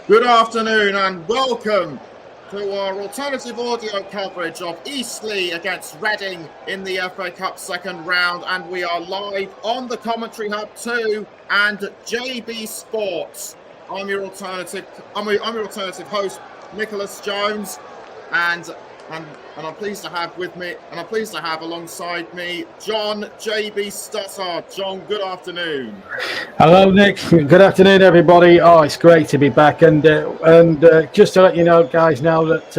Good afternoon and welcome to our alternative audio coverage of Eastleigh against Reading in the FA Cup second round, and we are live on the Commentary Hub 2 and JB Sports. I'm your alternative host, Nicholas Jones, and I'm pleased to have with me, and I'm pleased to have alongside me, John JB Stossard. John, good afternoon. Hello, Nick. Good afternoon, everybody. Oh, it's great to be back, and just to let you know, guys, now that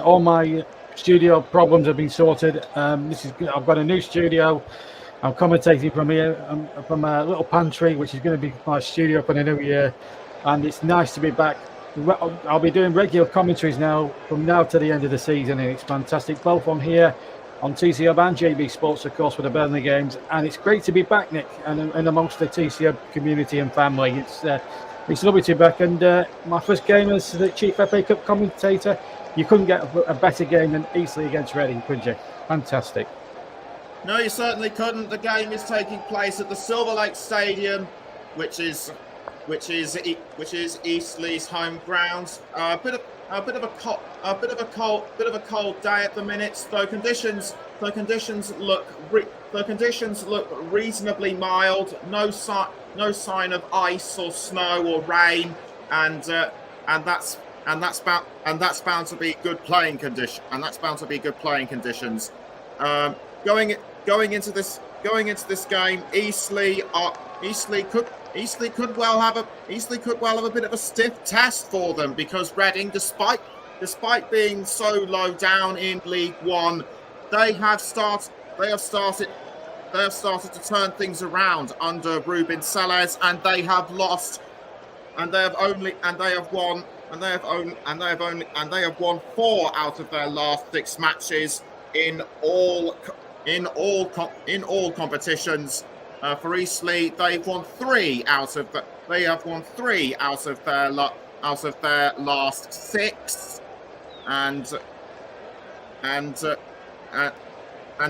all my studio problems have been sorted. I've got a new studio. I'm commentating from here, from a little pantry, which is going to be my studio for the new year, and it's nice to be back. I'll be doing regular commentaries now from now to the end of the season, and it's fantastic, both on here, on TC Hub and JB Sports, of course, for the Burnley games. And it's great to be back, Nick, and amongst the TC Hub community and family. It's lovely to be back. And my first game as the Chief FA Cup commentator, you couldn't get a better game than Eastleigh against Reading, could you? Fantastic. No, you certainly couldn't. The game is taking place at the Silver Lake Stadium, which is Eastleigh's home grounds. A bit of a cold day at the minute. Though conditions look reasonably mild. No sign of ice or snow or rain, and that's bound to be good playing condition. And that's bound to be good playing conditions. Going into this game, Eastleigh could well have a bit of a stiff test for them, because Reading, despite being so low down in League One, they have started to turn things around under Ruben Selles, and they have won 4 out of their last 6 matches in all competitions. For Eastleigh, they've won 3 out of their last 6, and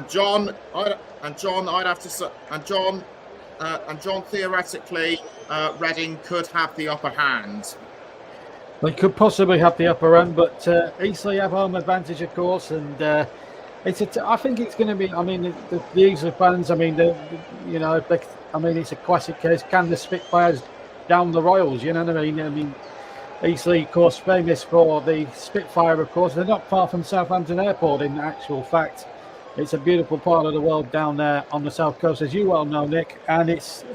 John, theoretically, Reading could have the upper hand. They could possibly have the upper hand, but Eastleigh have home advantage, of course, and. I think it's going to be. I mean, the Eastleigh fans. I mean, it's a classic case. Can the Spitfires down the Royals? You know what I mean? I mean, Eastleigh, of course, famous for the Spitfire. Of course, they're not far from Southampton Airport. In actual fact, it's a beautiful part of the world down there on the south coast, as you well know, Nick. And it's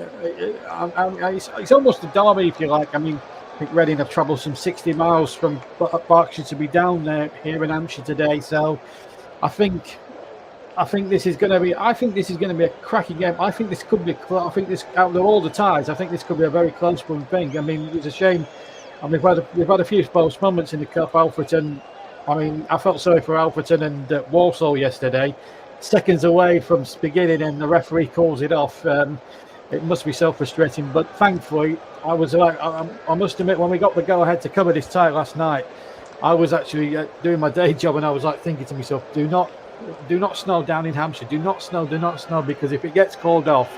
almost a derby, if you like. I mean, I think Reading have travelled some 60 miles from Berkshire to be down there here in Hampshire today. So. I think this is going to be. I think this is going to be a cracking game. I think this could be. I think this, out of all the ties, I think this could be a very close one thing. I mean, it's a shame. I mean, we've had a few close moments in the cup. Alfreton. I mean, I felt sorry for Alfreton and Walsall yesterday. Seconds away from beginning, and the referee calls it off. It must be so frustrating. But thankfully, I must admit, when we got the go ahead to cover this tie last night, I was actually doing my day job, and I was like thinking to myself, do not snow down in Hampshire. Do not snow, because if it gets called off,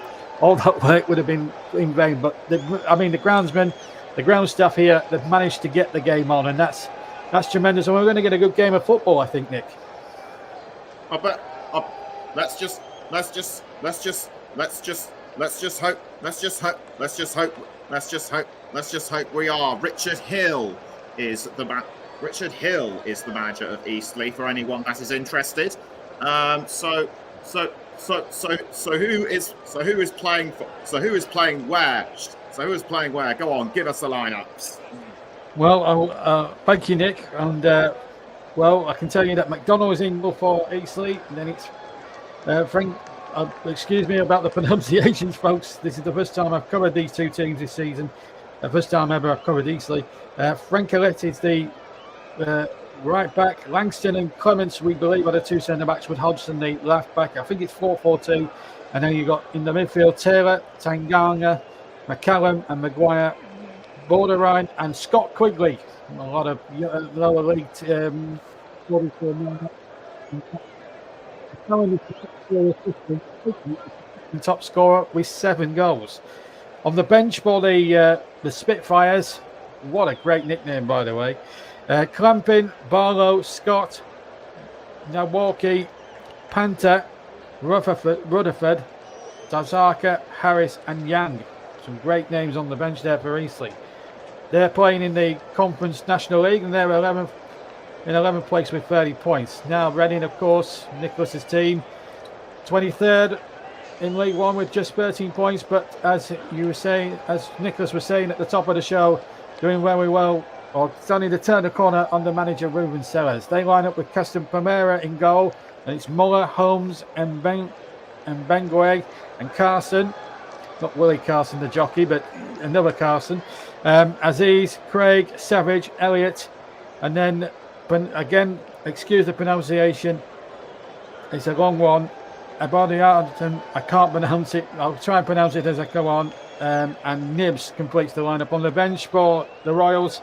all that work would have been in vain. But the groundsmen, the ground staff here, they've managed to get the game on, and that's tremendous. And we're going to get a good game of football, I think, Nick. Let's just hope we are. Richard Hill is the manager of Eastleigh, for anyone that is interested. So who is playing where? Go on, give us the lineups. Well, thank you, Nick. And I can tell you that McDonald is in for Eastleigh, and then it's Frank. Excuse me about the pronunciations, folks. This is the first time I've covered these two teams this season. The first time ever I've covered Eastleigh. Frank Collette is the right back. Langston and Clements, we believe, are the 2 centre backs, with Hodgson the left back. I think it's 4-4-2. And then you've got in the midfield Taylor, Tanganga, McCallum, and Maguire, Borderline, and Scott Quigley. A lot of lower league. Top scorer with 7 goals. On the bench for the Spitfires, What a great nickname, by the way. Clampin, Barlow, Scott, Nawalki, Panther, Rutherford, Tazaka, Harris, and Yang. Some great names on the bench there for Eastleigh. They're playing in the Conference National League, and they're 11th in 11th place with 30 points. Now Reading, of course, Nicholas's team, 23rd in League One with just 13 points. But as you were saying, as Nicholas was saying at the top of the show, doing very well, or starting to turn the corner under manager Ruben Sellers. They line up with Custom Primera in goal, and it's Muller, Holmes, and Bengwe and Carson. Not Willie Carson, the jockey, but another Carson. Aziz, Craig, Savage, Elliott, and then again, excuse the pronunciation, it's a long one. Abadiarton, I can't pronounce it. I'll try and pronounce it as I go on. And Nibs completes the lineup on the bench for the Royals.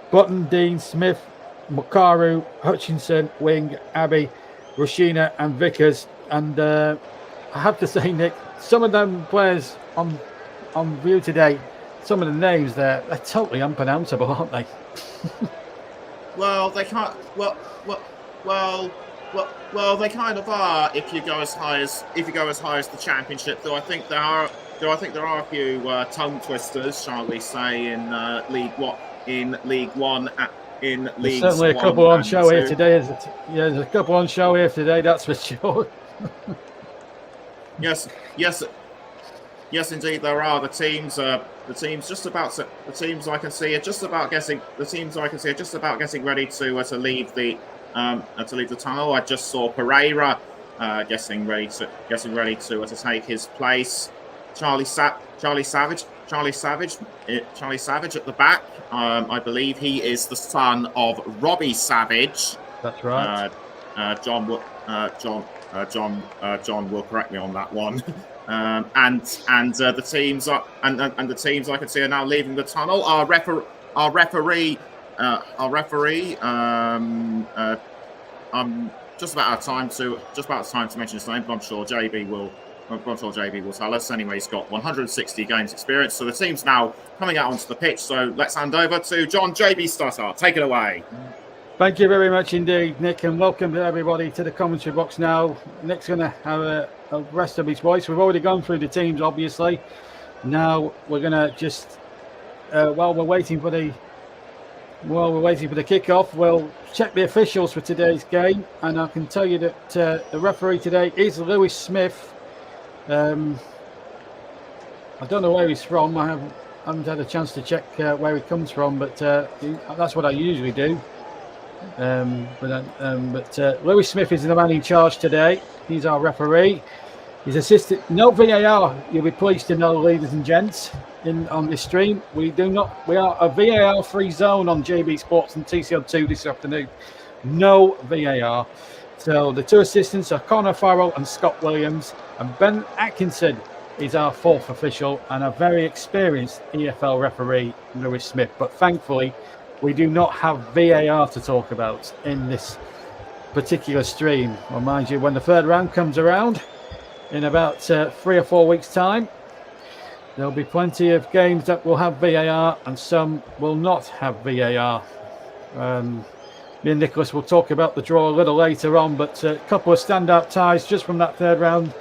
Button, Dean, Smith, Mukaru, Hutchinson, Wing, Abbey, Rashina, and Vickers. And I have to say, Nick, some of them players on view today, some of the names there, they're totally unpronounceable, aren't they? Well, they can't. Well, they kind of are if you go as high as the championship. Though I think there are a few tongue twisters, shall we say, in League One. There's certainly a couple on show here today. There's a couple on show here today. That's for sure. Yes, indeed, there are. The teams I can see are just about getting ready to leave the tunnel. I just saw Pereira getting ready to take his place. Charlie Savage at the back. I believe he is the son of Robbie Savage. That's right. John will correct me on that one. The teams I can see are now leaving the tunnel. Our referee. I'm just about out of time to mention his name, but I'm sure JB will tell us. Anyway, he's got 160 games experience. So the team's now coming out onto the pitch. So let's hand over to John. JB Stossart. Take it away. Thank you very much indeed, Nick, and welcome to everybody to the commentary box now. Nick's going to have a rest of his voice. We've already gone through the teams, obviously. Now we're going to just, while we're waiting for the kickoff, we'll check the officials for today's game. And I can tell you that the referee today is Lewis Smith. I don't know where he's from. I haven't had a chance to check where he comes from, but that's what I usually do. But Lewis Smith is the man in charge today. He's our referee. He's assisted. No VAR. You'll be pleased to know, ladies and gents, on this stream. We are a VAR-free zone on JB Sports and TCL2 this afternoon. No VAR. So the two assistants are Connor Farrell and Scott Williams, and Ben Atkinson is our fourth official and a very experienced EFL referee, Lewis Smith. But thankfully, we do not have VAR to talk about in this particular stream. I'll remind you, when the third round comes around in about 3 or 4 weeks' time, there'll be plenty of games that will have VAR and some will not have VAR. Me and Nicholas will talk about the draw a little later on, but a couple of standout ties just from that third round.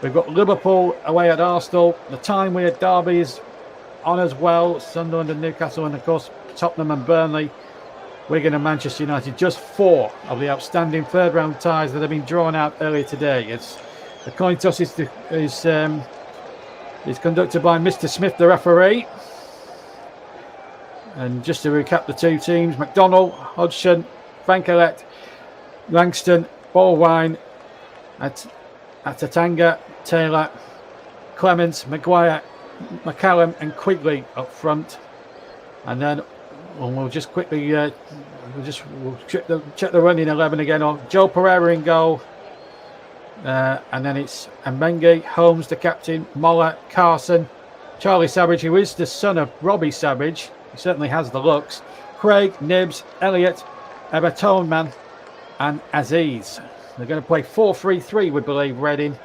We've got Liverpool away at Arsenal. The Timely at Derby is on as well. Sunderland and Newcastle, and of course Tottenham and Burnley, Wigan and Manchester United. Just 4 of the outstanding third round ties that have been drawn out earlier today. It's the coin toss is conducted by Mr. Smith, the referee. And just to recap the two teams: McDonald, Hodgson, Frankelette, Langston, Ballwine, Atatanga, Taylor, Clements, Maguire, McCallum and Quigley up front. And then we'll just quickly we'll check the running 11 again. On Joe Pereira in goal, and then it's Mbengue, Holmes the captain, Moller, Carson, Charlie Savage, who is the son of Robbie Savage. He certainly has the looks. Craig, Nibs, Elliott, Ebertonman, and Aziz. They're going to play 4-3-3, we believe, Reading.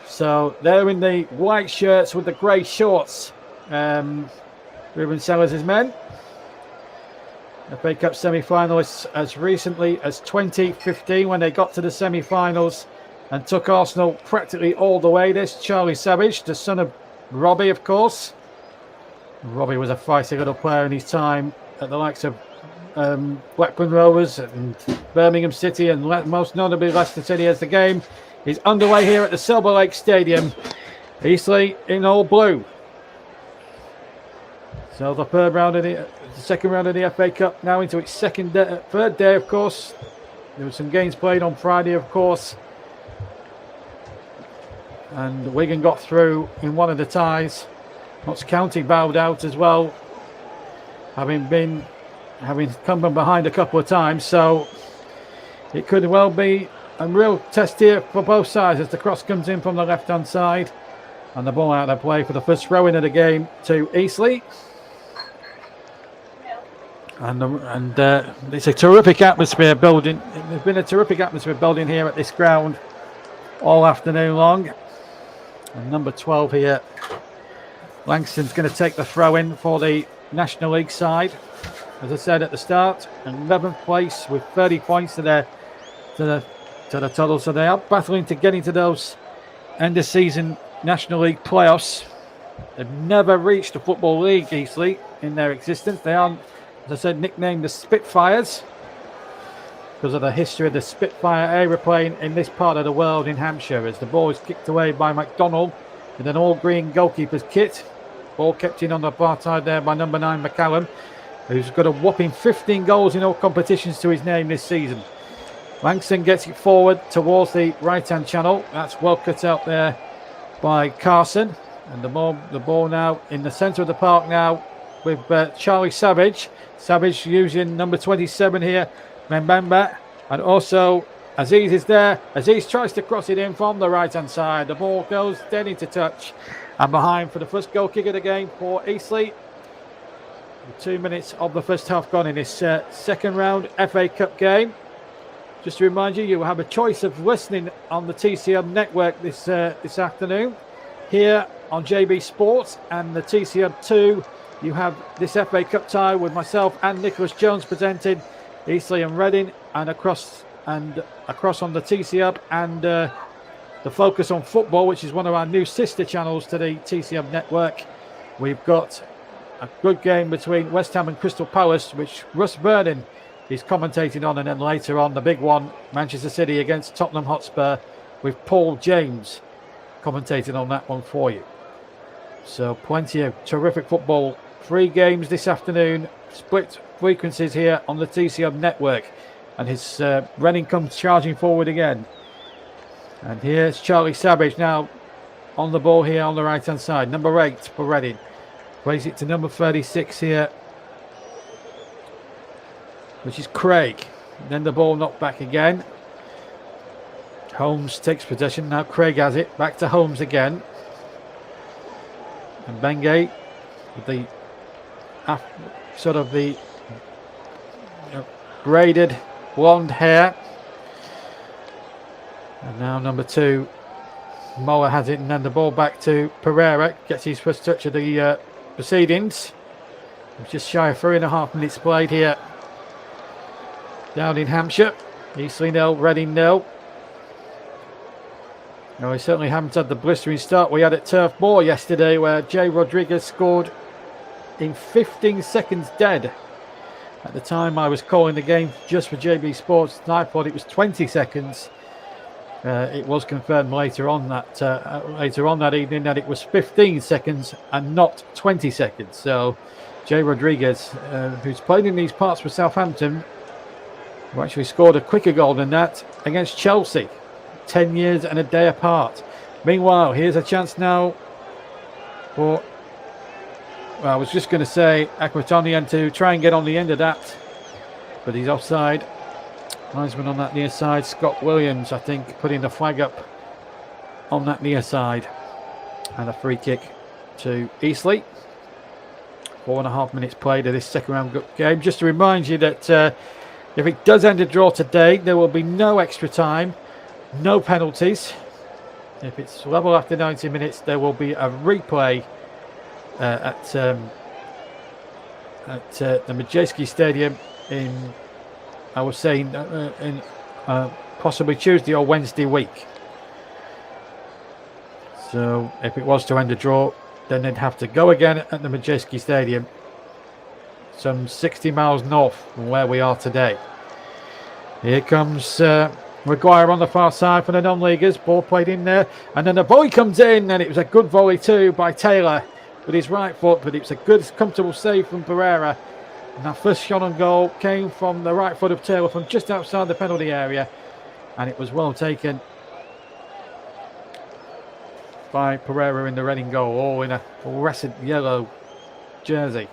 So they're in the white shirts with the grey shorts. Ruben Sellers' men. FA Cup semi-finalists as recently as 2015 when they got to the semi-finals and took Arsenal practically all the way. This Charlie Savage, the son of Robbie, of course. Robbie was a feisty little player in his time at the likes of Blackburn Rovers and Birmingham City, and most notably Leicester City, as the game is underway here at the Silver Lake Stadium. Eastleigh in all blue. So the second round of the FA Cup now into its third day, of course. There were some games played on Friday, of course. And Wigan got through in one of the ties. Notts County bowed out as well, having come from behind a couple of times. So it could well be a real test here for both sides as the cross comes in from the left-hand side. And the ball out of play for the first throw-in of the game to Eastleigh. And it's a terrific atmosphere building. There's been a terrific atmosphere building here at this ground all afternoon long. And number 12 here, Langston's going to take the throw-in for the National League side. As I said at the start, 11th place with 30 points to the total. So they are battling to get into those end-of-season National League playoffs. They've never reached a Football League, Eastleigh, in their existence. They are, as I said, nicknamed the Spitfires because of the history of the Spitfire aeroplane in this part of the world in Hampshire, as the ball is kicked away by McDonald with an all-green goalkeeper's kit. Ball kept in on the far side there by number 9, McCallum, who's got a whopping 15 goals in all competitions to his name this season. Langston gets it forward towards the right-hand channel. That's well cut out there by Carson. And the ball now in the centre of the park now with Charlie Savage. Savage using number 27 here, Mbemba. And also Aziz is there. Aziz tries to cross it in from the right-hand side. The ball goes dead into touch. And behind for the first goal kick of the game for Eastleigh. 2 minutes of the first half gone in this second round FA Cup game. Just to remind you, you have a choice of listening on the TCM network this afternoon. Here on JB Sports and the TCM2, you have this FA Cup tie with myself and Nicholas Jones presented, Eastleigh and Reading, and across on the TCM and the Focus on Football, which is one of our new sister channels to the TCM network. We've got a good game between West Ham and Crystal Palace, which Russ Vernon is commentating on, and then later on the big one, Manchester City against Tottenham Hotspur, with Paul James commentating on that one for you. So plenty of terrific football. 3 games this afternoon, split frequencies here on the TCM network, and his Reading comes charging forward again. And here's Charlie Savage now on the ball here on the right hand side, number 8 for Reading. Plays it to number 36 here, which is Craig. Then the ball knocked back again. Holmes takes possession. Now Craig has it. Back to Holmes again. And Bengay with the sort of the braided blonde hair. And now number 2, Moa has it. And then the ball back to Pereira. Gets his first touch of the proceedings. Just shy of 3.5 minutes played here down in Hampshire. Eastleigh 0, Reading 0. No, we certainly haven't had the blistering start we had at Turf Moor yesterday, where Jay Rodriguez scored in 15 seconds dead. At the time I was calling the game just for JB Sports, and I thought it was 20 seconds. It was confirmed later on that evening that it was 15 seconds and not 20 seconds. So Jay Rodriguez, who's played in these parts for Southampton, who actually scored a quicker goal than that against Chelsea, 10 years and a day apart. Meanwhile, here's a chance now for, well, I was just going to say Aquitanian to try and get on the end of that, but he's offside. Linesman on that near side, Scott Williams, I think, putting the flag up on that near side. And a free kick to Eastleigh. 4.5 minutes played of this second round game. Just to remind you that if it does end a draw today, there will be no extra time, no penalties. If it's level after 90 minutes, there will be a replay at the Majeski Stadium in, I was saying, in possibly Tuesday or Wednesday week. So if it was to end a draw, then they'd have to go again at the Madejski Stadium, some 60 miles north from where we are today. Here comes Maguire on the far side for the non-leaguers. Ball played in there, and then the volley comes in, and it was a good volley too by Taylor with his right foot, but it was a good, comfortable save from Pereira. And that first shot on goal came from the right foot of Taylor from just outside the penalty area, and it was well taken by Pereira in the Reading goal, all in a fluorescent yellow jersey.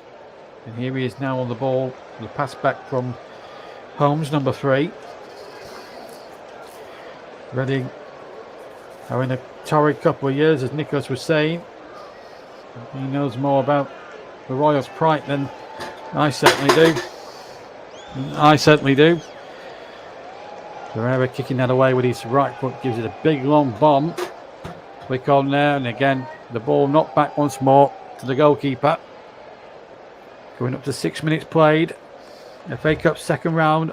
And here he is now on the ball. The pass back from Holmes, number 3. Reading are in a torrid couple of years, as Nicholas was saying. He knows more about the Royals' plight than I certainly do. Pereira kicking that away with his right foot, gives it a big long bomb. Click on there, and again the ball knocked back once more to the goalkeeper. Going up to 6 minutes played. FA Cup second round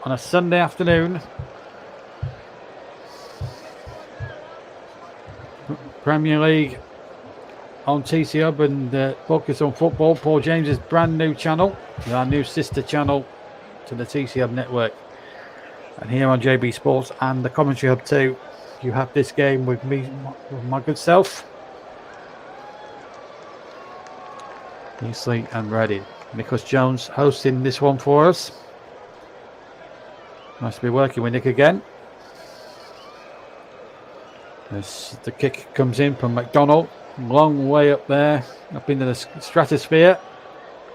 on a Sunday afternoon. Premier League on TC Hub and Focus on Football, Paul James's brand new channel, our new sister channel to the TC Hub network. And here on JB Sports and the Commentary Hub too, you have this game with me, with my good self. Eastleigh and Reading. Nicholas Jones hosting this one for us. Nice to be working with Nick again. As the kick comes in from McDonald, long way up there, up into the stratosphere.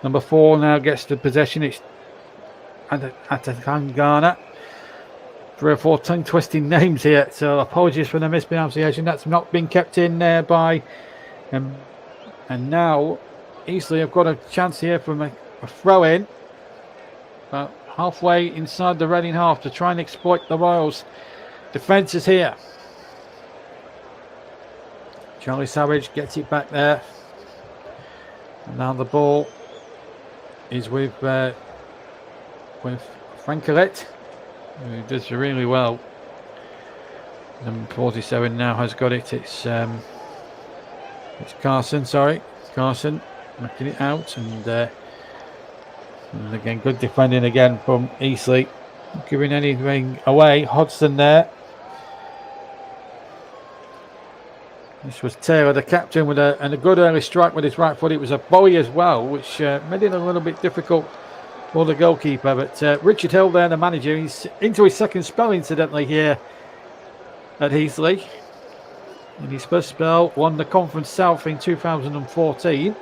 Number 4 now gets the possession. It's Atangana. 3 or 4 tongue twisting names here, so apologies for the mispronunciation. That's not been kept in there by and now Eastleigh have got a chance here from a throw in about halfway inside the Reading half to try and exploit the Royals defences here. Charlie Savage gets it back there, and now the ball is with Francolet, who does really well. Number 47 now has got it. It's Carson. Carson knocking it out, and again good defending again from Eastleigh, not giving anything away. Hodgson there. This was Taylor, the captain, with a good early strike with his right foot. It was a volley as well, which made it a little bit difficult for the goalkeeper. But Richard Hill there, the manager, he's into his second spell, incidentally, here at Eastleigh. In his first spell, won the Conference South in 2014.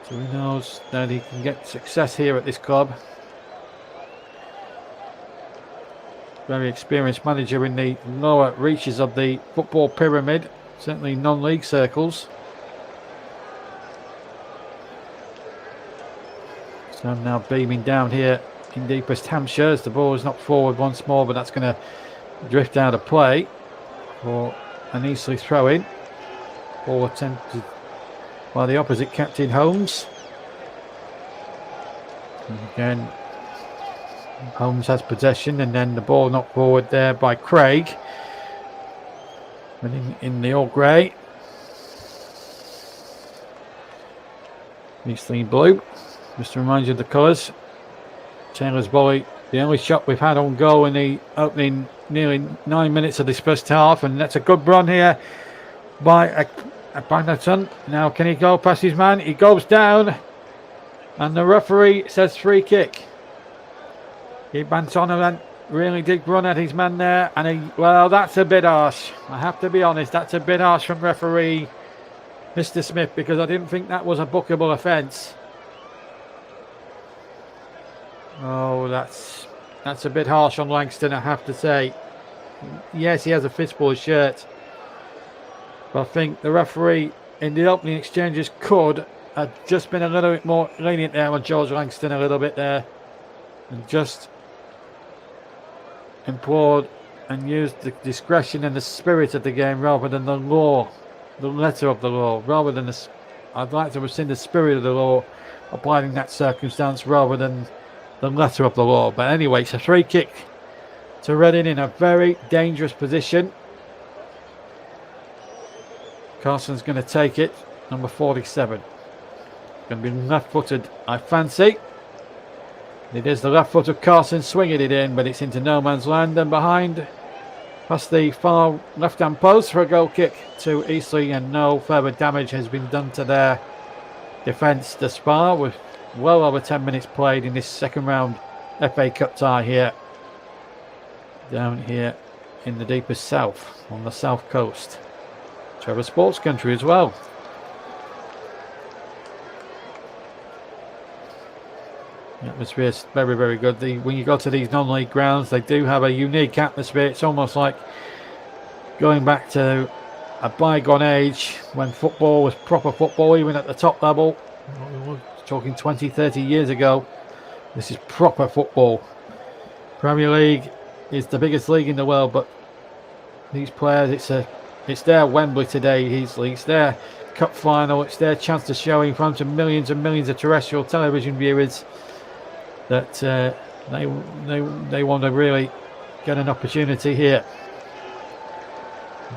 So he knows that he can get success here at this club. Very experienced manager in the lower reaches of the football pyramid, certainly non-league circles. So I'm now beaming down here in deepest Hampshire as the ball is knocked forward once more, but that's going to drift out of play for an Eastleigh throw-in. Ball attempted by the opposite captain, Holmes. And again, Holmes has possession, and then the ball knocked forward there by Craig. And in the all grey. Eastleigh blue. Just to remind you of the colours. Taylor's volley, the only shot we've had on goal in the opening nearly 9 minutes of this first half, and that's a good run here by Bagnaton. Now can he go past his man? He goes down, and the referee says free kick. Bantonovan really did run at his man there, and well, that's a bit harsh. I have to be honest, that's a bit harsh from referee Mr. Smith, because I didn't think that was a bookable offence. Oh, that's a bit harsh on Langston, I have to say. Yes, he has a fistful of shirt, but I think the referee in the opening exchanges could have just been a little bit more lenient there on George Langston, a little bit there, and just implored and used the discretion and the spirit of the game rather than the law, the letter of the law, rather than I'd like to have seen the spirit of the law applying that circumstance rather than the letter of the law. But anyway, it's a free kick to Reading in a very dangerous position. Carson's going to take it, number 47. Going to be left-footed, I fancy. It is the left foot of Carson swinging it in, but it's into no man's land and behind, past the far left-hand post for a goal kick to Eastleigh, and no further damage has been done to their defence thus far, with well over 10 minutes played in this second round FA Cup tie here, down here in the deepest south, on the south coast. Trevor Sports Country as well. The atmosphere is very, very good. When you go to these non-league grounds, they do have a unique atmosphere. It's almost like going back to a bygone age when football was proper football, even at the top level. We're talking 20, 30 years ago. This is proper football. Premier League is the biggest league in the world, but these players, it's their Wembley today, Eastleigh. It's their cup final. It's their chance to show in front of millions and millions of terrestrial television viewers that they want to really get an opportunity here.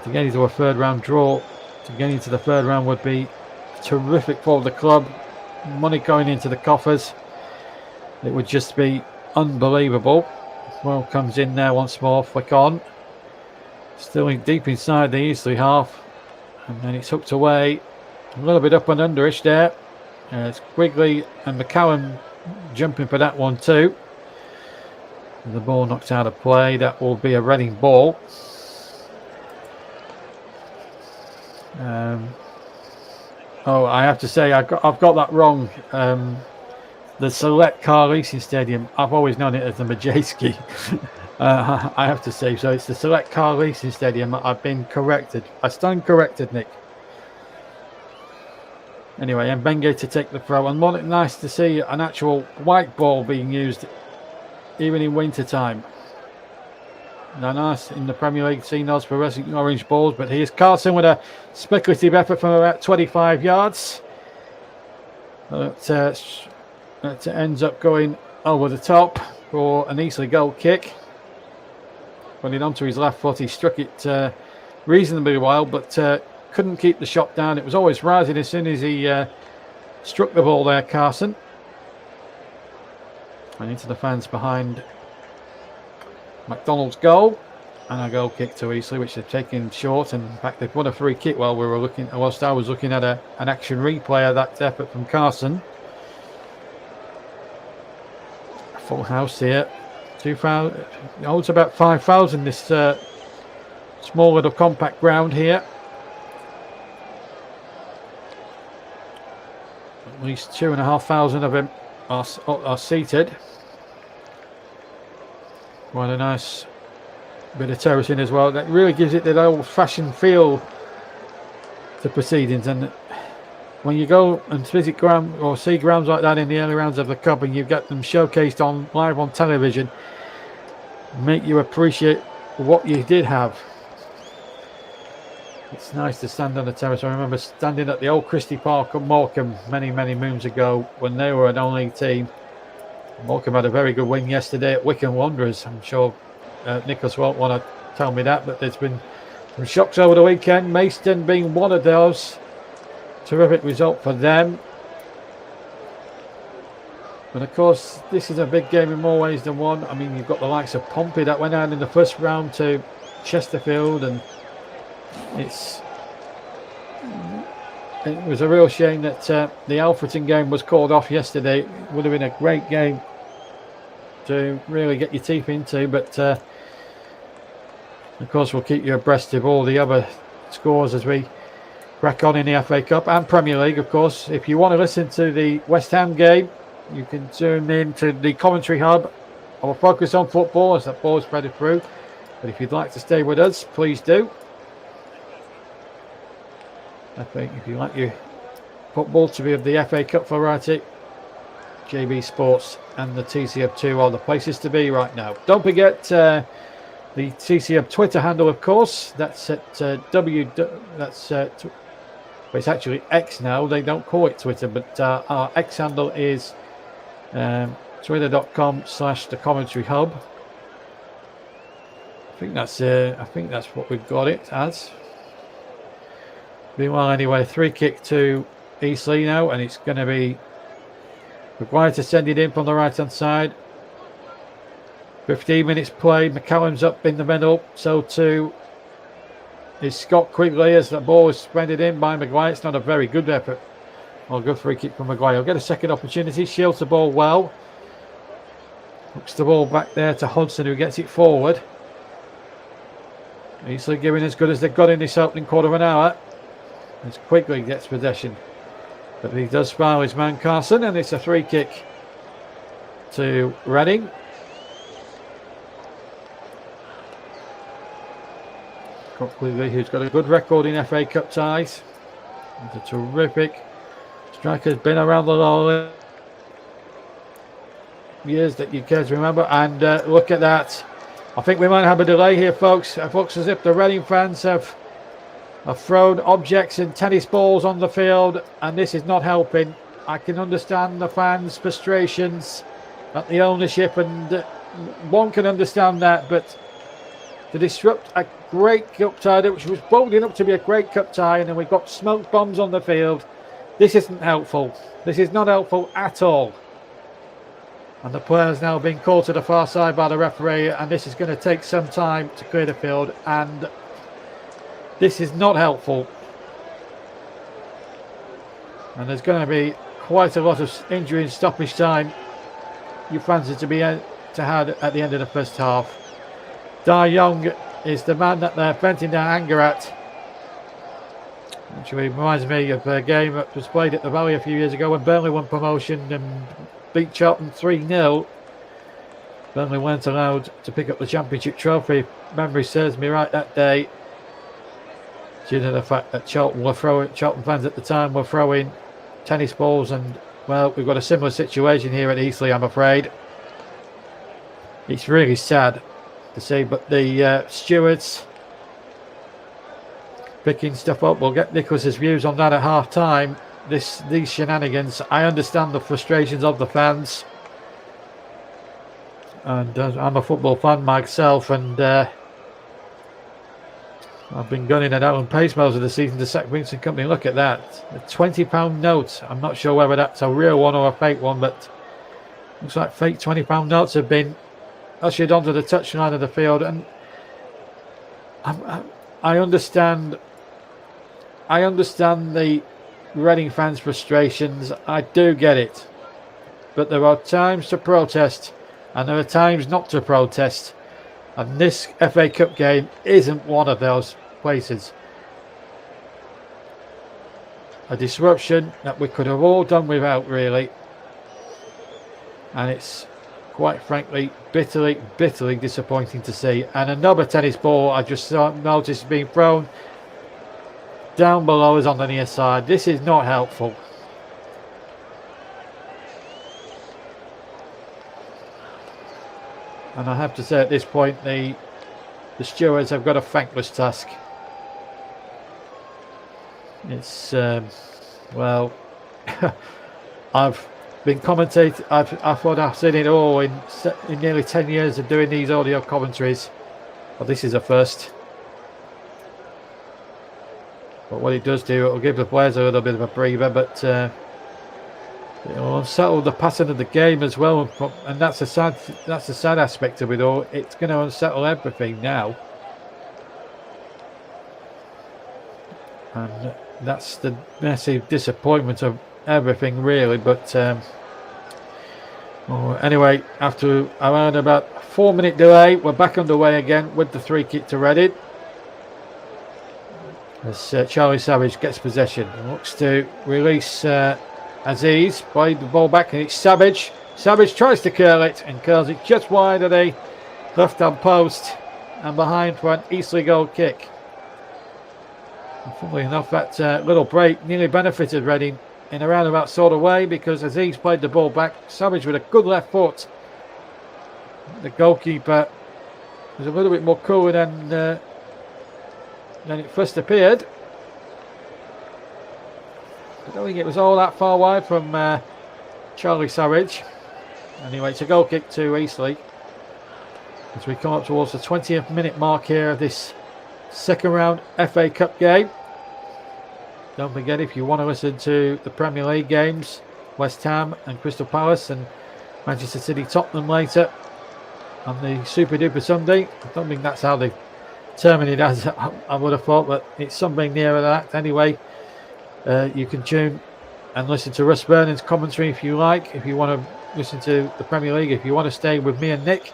To get into a third round draw, to get into the third round would be terrific for the club. Money going into the coffers. It would just be unbelievable. Well, comes in there once more, flick on. Still deep inside the Eastleigh half. And then it's hooked away. A little bit up and underish there. It's Quigley and McCallum jumping for that one too. And the ball knocked out of play. That will be a Reading ball. Oh, I have to say I've got that wrong. The Select Car Leasing Stadium, I've always known it as the Majewski. I have to say, so it's the Select Car Leasing Stadium. I've been corrected. I stand corrected, Nick. Anyway, and Benge to take the throw, and more nice to see an actual white ball being used even in winter time. Now, nice in the Premier League, seeing those fluorescent orange balls, but here's Carson with a speculative effort from about 25 yards. That ends up going over the top for an Eastleigh goal kick. Running onto his left foot, he struck it reasonably well, but couldn't keep the shot down. It was always rising as soon as he struck the ball there, Carson. And into the fans behind McDonald's goal, and a goal kick to Eastleigh, which they've taken short. And in fact, they've won a free kick while whilst I was looking at an action replay of that effort from Carson. A full house here. 2,000. It's about 5,000. This small little compact ground here. At least 2,500 of them are seated. Quite a nice bit of terracing as well. That really gives it that old-fashioned feel to proceedings. And when you go and visit ground or see grounds like that in the early rounds of the Cup, and you've got them showcased live on television, make you appreciate what you did have. It's nice to stand on the terrace. I remember standing at the old Christie Park at Morecambe many, many moons ago when they were a non-league team. Morecambe had a very good win yesterday at Wycombe Wanderers. I'm sure Nicholas won't want to tell me that, but there's been some shocks over the weekend. Maidstone being one of those. Terrific result for them. But of course, this is a big game in more ways than one. I mean, you've got the likes of Pompey that went out in the first round to Chesterfield, and it was a real shame that the Alfreton game was called off yesterday. It would have been a great game to really get your teeth into, but of course we'll keep you abreast of all the other scores as we crack on in the FA Cup and Premier League, of course. If you want to listen to the West Ham game, you can tune in to the commentary hub. I will focus on football as that ball is spread through, but if you'd like to stay with us, please do. I think if you like your football to be of the FA Cup variety, JB Sports and the TC Hub 2 are the places to be right now. Don't forget the TC Hub Twitter handle, of course. That's at But it's actually X now. They don't call it Twitter, but our X handle is twitter.com/the commentary hub. I think that's what we've got it as. Meanwhile, anyway, free kick to Eastleigh now, and it's going to be required to send it in from the right hand side. 15 minutes play. McCallum's up in the middle. So too is Scott Quigley as the ball is spreaded in by Maguire. It's not a very good effort. Well, good free kick from Maguire. He'll get a second opportunity. Shields the ball well. Hooks the ball back there to Hudson, who gets it forward. Eastleigh giving as good as they've got in this opening quarter of an hour. As Quigley gets possession. But he does foul his man Carson, and it's a free kick to Reading. Quigley, who's got a good record in FA Cup ties. He's a terrific striker, has been around the law years that you care to remember. And look at that. I think we might have a delay here, folks. It looks as if the Reading fans have thrown objects and tennis balls on the field, and this is not helping. I can understand the fans' frustrations at the ownership, and one can understand that, but to disrupt a great cup tie, which was building up to be a great cup tie, and then we've got smoke bombs on the field. This isn't helpful. This is not helpful at all. And the player's now being called to the far side by the referee, and this is going to take some time to clear the field, and this is not helpful. And there's going to be quite a lot of injury and stoppage time you fancy to have at the end of the first half. Dai Young is the man that they're venting their anger at. Actually reminds me of a game that was played at the Valley a few years ago when Burnley won promotion and beat Charlton 3-0. Burnley weren't allowed to pick up the championship trophy, if memory serves me right, that day, due to the fact that Charlton fans at the time were throwing tennis balls, and well, we've got a similar situation here at Eastleigh, I'm afraid. It's really sad to see, but the stewards picking stuff up. We'll get Nicholas's views on that at half time. These shenanigans, I understand the frustrations of the fans, and I'm a football fan myself, and I've been gunning at Alan Pace most of the season to sack Vincent Company. Look at that, a £20 note. I'm not sure whether that's a real one or a fake one, but looks like fake £20 notes have been ushered onto the touchline of the field. And I understand the Reading fans' frustrations. I do get it, but there are times to protest, and there are times not to protest. And this FA Cup game isn't one of those places. A disruption that we could have all done without, really. And it's quite frankly bitterly disappointing to see. And another tennis ball I just noticed being thrown down below us on the near side. This is not helpful. And I have to say at this point, the stewards have got a thankless task. It's well, I've been commentating. I thought I've seen it all in nearly 10 years of doing these audio commentaries. But this is a first. But what it does do, it'll give the players a little bit of a breather, but it'll unsettle the pattern of the game as well, and that's a sad aspect of it all. It's going to unsettle everything now, and that's the massive disappointment of everything, really. But anyway, after around about a 4-minute delay, we're back underway again with the free kick to Reading. As Charlie Savage gets possession and looks to release Aziz, played the ball back, and it's Savage. Savage tries to curl it and curls it just wide of the left-hand post and behind for an Eastleigh goal kick. And funnily enough, that little break nearly benefited Reading in a roundabout sort of way, because Aziz played the ball back. Savage with a good left foot. The goalkeeper was a little bit more cooler than it first appeared. don't think it was all that far wide from Charlie Savage. Anyway, it's a goal kick to Eastleigh as we come up towards the 20th minute mark here of this second round FA Cup game. Don't forget, if you want to listen to the Premier League games, West Ham and Crystal Palace and Manchester City Tottenham later on the Super Duper Sunday. I don't think that's how they term it as, I would have thought, but it's something nearer that. Anyway, you can tune and listen to Russ Vernon's commentary if you like. If you want to listen to the Premier League, if you want to stay with me and Nick,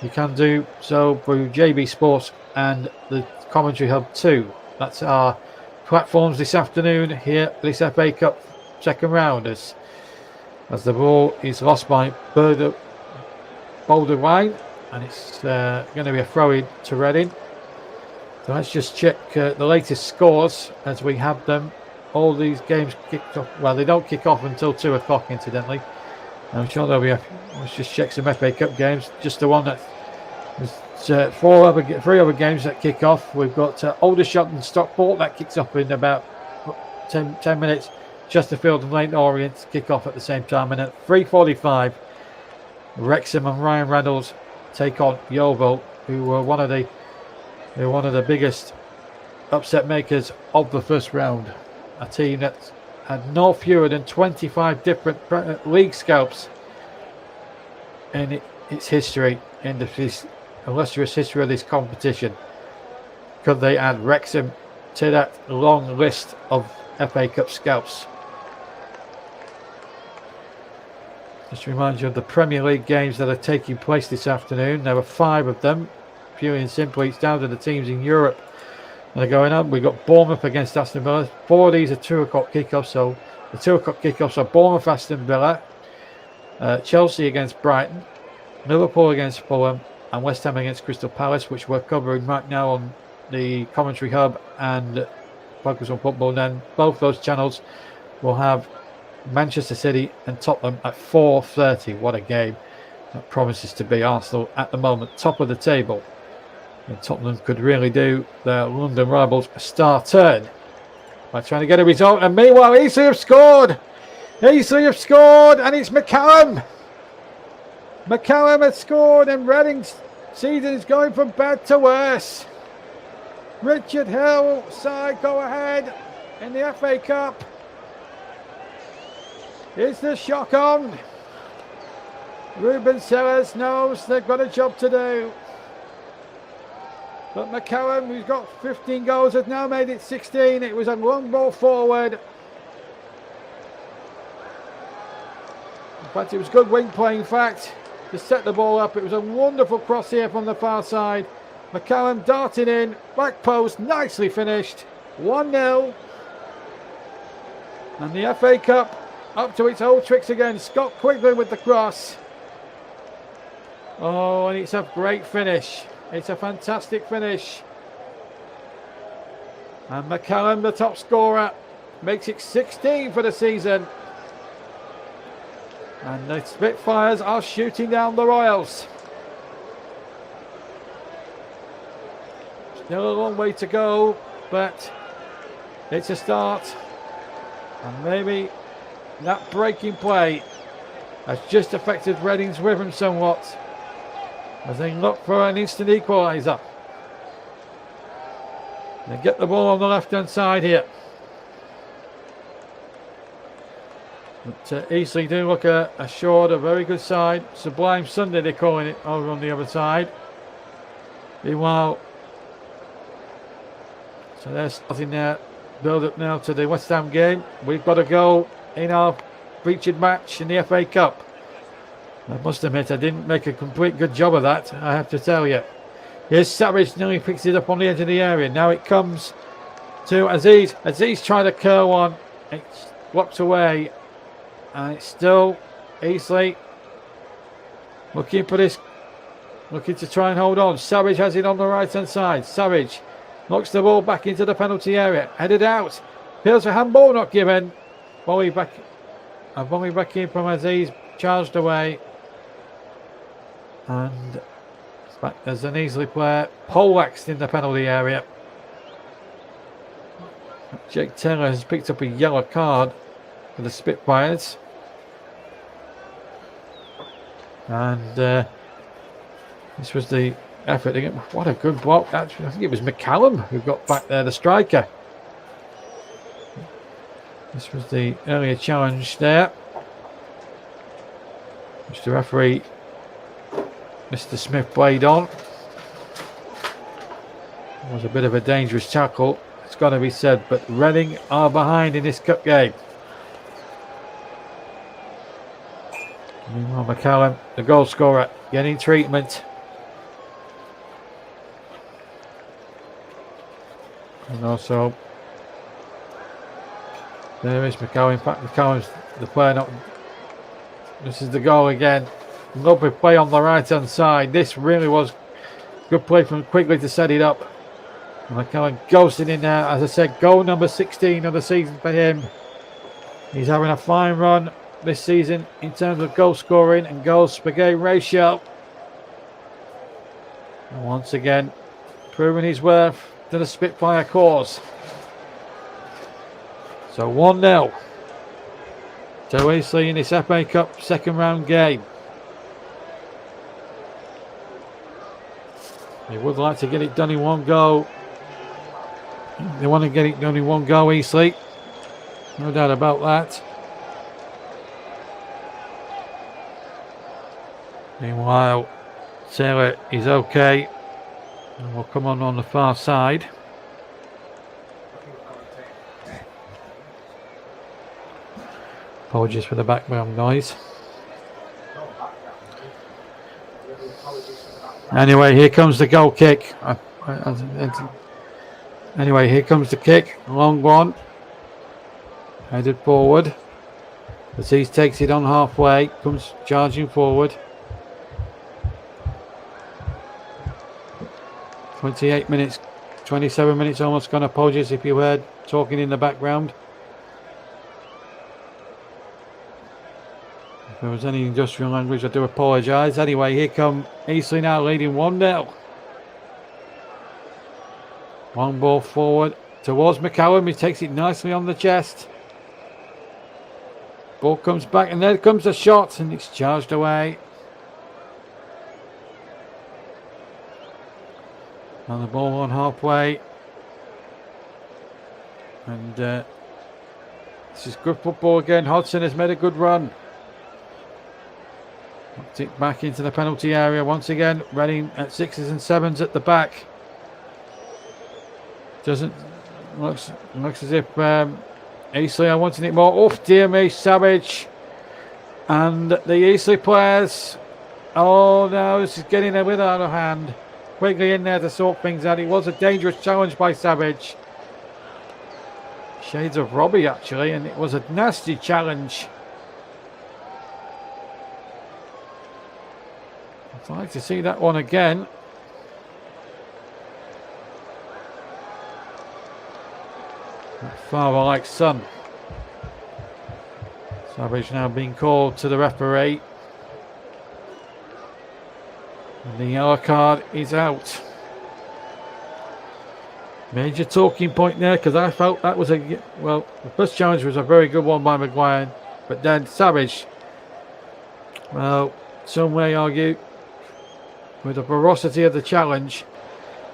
you can do so through JB Sports and the Commentary Hub 2. That's our platforms this afternoon here for this FA Cup second round as the ball is lost by Boulder Wine, and it's going to be a throw-in to Reading. So let's just check the latest scores as we have them. All these games kicked off. Well, they don't kick off until 2 o'clock, incidentally. I'm sure there'll be let's just check some FA Cup games. Just the one that there's 3 other games that kick off. We've got Aldershot and Stockport that kicks off in about 10 minutes. Chesterfield and Leyton Orient kick off at the same time, and at 3:45, Wrexham and Ryan Reynolds take on Yeovil, who were one of the biggest upset makers of the first round. A team that had no fewer than 25 different league scalps in its history, in this illustrious history of this competition. Could they add Wrexham to that long list of FA Cup scalps? Just to remind you of the Premier League games that are taking place this afternoon. There were 5 of them. Purely and simply, it's down to the teams in Europe that are going on. We've got Bournemouth against Aston Villa. 4 of these are 2 o'clock kickoffs. So the 2 o'clock kickoffs are Bournemouth, Aston Villa, Chelsea against Brighton, Liverpool against Fulham, and West Ham against Crystal Palace, which we're covering right now on the Commentary Hub and Focus on Football. Then both those channels will have Manchester City and Tottenham at 4:30. What a game that promises to be. Arsenal at the moment top of the table, and Tottenham could really do their London rivals a star turn by trying to get a result. And meanwhile, Eastleigh have scored, and it's McCallum. McCallum has scored, and Reading's season is going from bad to worse. Richard Hill side go ahead in the FA Cup. Is the shock on? Ruben Sellers knows they've got a job to do. But McCallum, who's got 15 goals, has now made it 16. It was a long ball forward. In fact, it was good wing play, in fact, to set the ball up. It was a wonderful cross here from the far side. McCallum darting in, back post, nicely finished. 1-0. And the FA Cup up to its old tricks again. Scott Quigley with the cross. Oh, and it's a great finish. It's a fantastic finish. And McCallum, the top scorer, makes it 16 for the season. And the Spitfires are shooting down the Royals. Still a long way to go, but it's a start. And maybe that breaking play has just affected Reading's rhythm somewhat as they look for an instant equaliser. They get the ball on the left-hand side here. But Eastleigh do look assured, a very good side. Sublime Sunday, they're calling it, over on the other side. Meanwhile, so they're starting their build-up now to the West Ham game. We've got a goal in our featured match in the FA Cup. I must admit, I didn't make a complete good job of that, I have to tell you. Here's Savage, nearly picks it up on the edge of the area. Now it comes to Aziz. Aziz trying to curl one. It's blocked away. And it's still Eastleigh looking for this, looking to try and hold on. Savage has it on the right-hand side. Savage knocks the ball back into the penalty area. Headed out. Appeals for handball, not given. Volley back in from Aziz. Charged away. And back as an Eastleigh player poleaxed in the penalty area. Jake Taylor has picked up a yellow card for the Spitfires. And this was the effort again. What a good block. Actually, I think it was McCallum who got back there, the striker. This was the earlier challenge there, which the referee, Mr. Smith, played on. It was a bit of a dangerous tackle, it's got to be said, but Reading are behind in this cup game. Meanwhile, McCallum, the goal scorer, getting treatment. And also, there is McCallum. In fact, McCallum's the player not. This is the goal again. Lovely play on the right hand side. This really was good play from Quigley to set it up. And McCallum ghosting in there. As I said, goal number 16 of the season for him. He's having a fine run this season in terms of goal scoring and goals per game ratio. And once again, proving his worth to the Spitfire cause. So 1-0 to Eastleigh in this FA Cup second round game. They would like to get it done in one go. They want to get it done in one go, Eastleigh. No doubt about that. Meanwhile, Taylor is okay. And we'll come on the far side. Apologies for the background noise. Anyway, here comes the goal kick. Anyway, here comes the kick. Long one. Headed forward. Aziz takes it on halfway. Comes charging forward. 28 minutes. 27 minutes almost gone. Apologies if you heard talking in the background. If there was any industrial language, I do apologise. Anyway, here come Eastleigh now leading 1-0. One ball forward towards McCallum. He takes it nicely on the chest. Ball comes back and there comes the shot and it's charged away. And the ball on halfway. And this is good football again. Hodgson has made a good run. Knocked it back into the penalty area once again. Reading at 6s and 7s at the back. Looks as if Eastleigh are wanting it more. Oh dear me, Savage. And the Eastleigh players. Oh no, this is getting a bit out of hand. Quickly in there to sort things out. It was a dangerous challenge by Savage. Shades of Robbie actually, and it was a nasty challenge. I'd like to see that one again. Father like son. Savage now being called to the referee. And the yellow card is out. Major talking point there, because I felt that was the first challenge was a very good one by Maguire, but then Savage, well, some may argue with the ferocity of the challenge,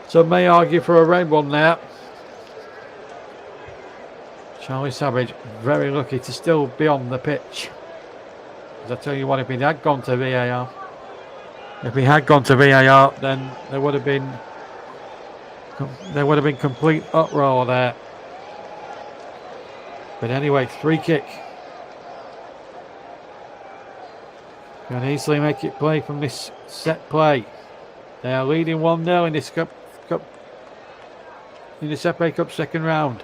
some may argue for a red one there. Charlie Savage very lucky to still be on the pitch. Because I tell you what, if he had gone to VAR, then there would have been complete uproar there. But anyway, free kick. Can Eastleigh make it play from this set play? They are leading 1-0 in this cup in this FA Cup second round.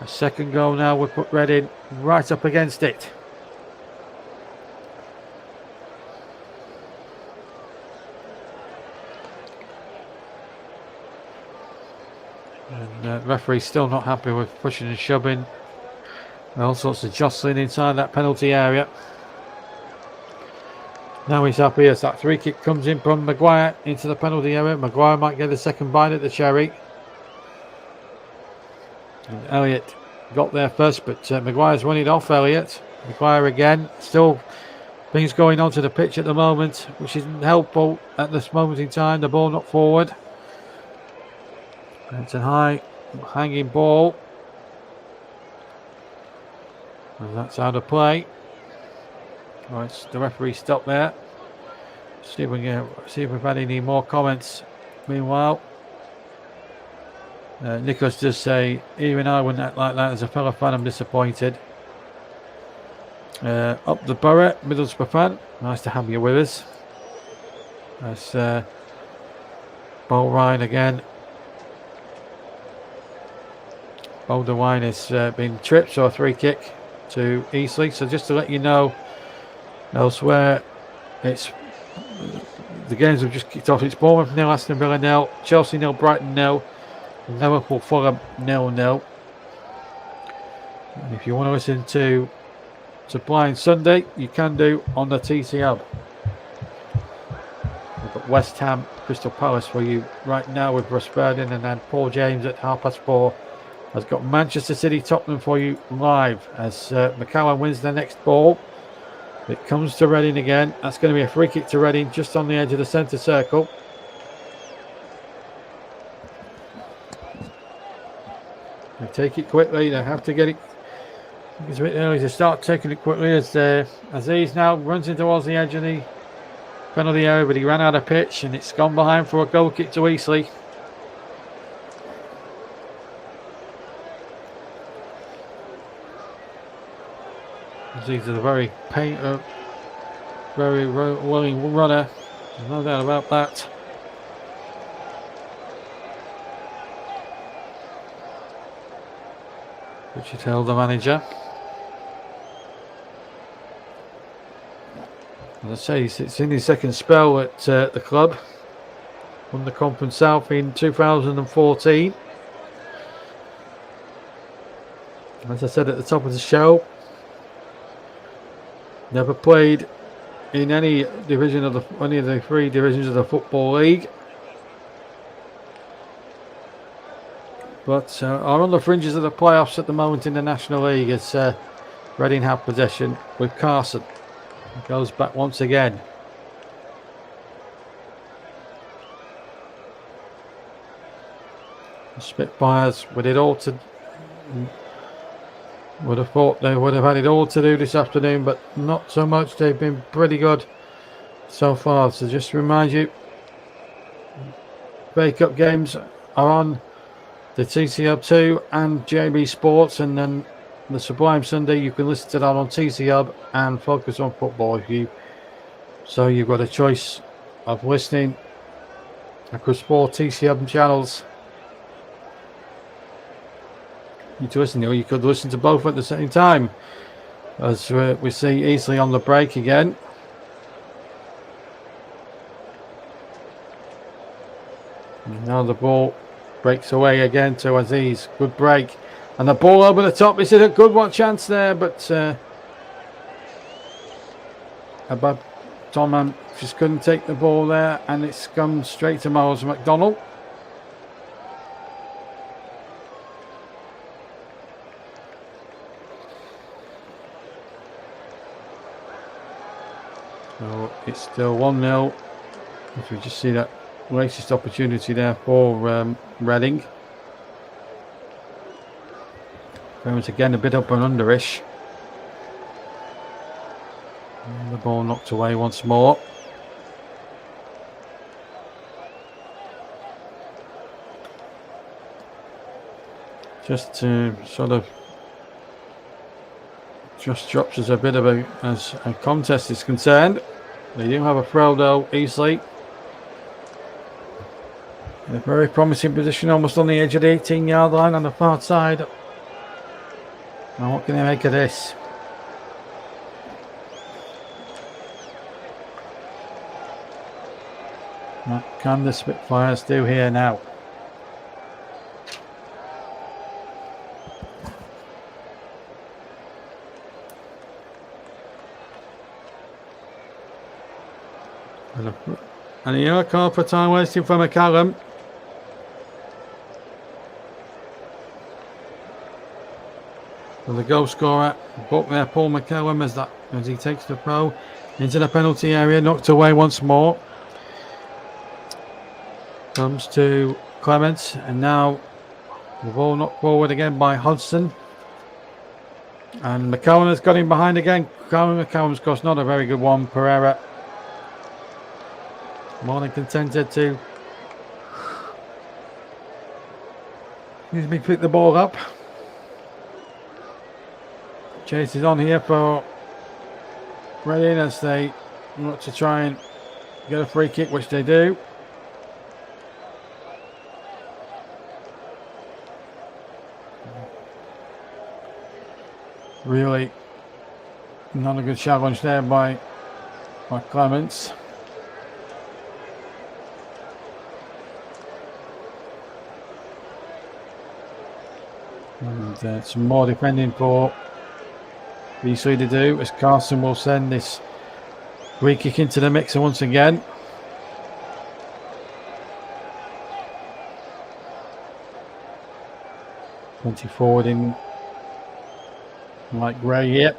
A second goal now will put Reading right up against it. And the referee's still not happy with pushing and shoving. All sorts of jostling inside that penalty area. Now he's happy as that free kick comes in from Maguire into the penalty area. Maguire might get a second bite at the cherry. And Elliott got there first, but Maguire's running off Elliott. Maguire again. Still things going on to the pitch at the moment, which isn't helpful at this moment in time. The ball not forward. It's a high hanging ball. And that's out of play. Right, the referee stopped there. See if we've had any more comments. Meanwhile, Nicholas does say, even I wouldn't act like that as a fellow fan. I'm disappointed. Up the Borough, Middlesbrough fan. Nice to have you with us. That's Bowl Ryan again. Boulder Wine has been tripped, so a free kick to Eastleigh. So just to let you know, elsewhere, it's the games have just kicked off. It's Bournemouth 0, Aston Villa 0, Chelsea 0, Brighton 0, Liverpool Fulham 0-0. And if you want to listen to Blind Sunday, you can do on the TC Hub. We've got West Ham, Crystal Palace for you right now with Russ Burden, and then Paul James at 4:30 has got Manchester City Tottenham for you live as McCallum wins the next ball. It comes to Reading again. That's going to be a free kick to Reading just on the edge of the centre circle. They take it quickly. They have to get it. It's a bit early to start taking it quickly as Aziz now runs in towards the edge of the penalty area, but he ran out of pitch and it's gone behind for a goal kick to Eastleigh. Aziz is a very willing runner, no doubt about that. Richard Hill, the manager. As I say, it's in his second spell at the club. Won the Conference South in 2014. As I said at the top of the show, never played in any division of any of the three divisions of the Football League, but are on the fringes of the playoffs at the moment in the National League as Reading have possession with Carson. He goes back once again. The Spitfires with it all to. Would have thought they would have had it all to do this afternoon, but not so much. They've been pretty good so far. So just to remind you, FA Cup games are on the TC Hub 2 and JB Sports, and then the Sublime Sunday you can listen to that on TC Hub and Focus on Football. So you've got a choice of listening across 4 TC Hub channels. You could listen to both at the same time as we see Eastleigh on the break again. And now the ball breaks away again to Aziz. Good break. And the ball over the top. This is a good one chance there, but Abab Toman just couldn't take the ball there, and it's gone straight to Miles McDonald. So it's still 1-0. If we just see that latest opportunity there for Reading. Once again a bit up and underish. And the ball knocked away once more. Just to sort of just drops us a bit of as a contest is concerned. They do have a throw though, Eastleigh. In a very promising position, almost on the edge of the 18-yard line on the far side. Now what can they make of this? What can the Spitfires do here now? And a yellow card for time wasting from McCallum. for the goal scorer. Book there, Paul McCallum, as he takes the throw into the penalty area, knocked away once more. Comes to Clements, and now the ball knocked forward again by Hodgson. And McCallum has got him behind again. McCallum's cross, not a very good one. Pereira more than contented to pick the ball up. Chase is on here for Reading as they look to try and get a free kick, which they do. Really not a good challenge there by Clements. And some more defending for Eastleigh to do, as Carson will send this free kick into the mixer once again. Plenty forward in light grey here.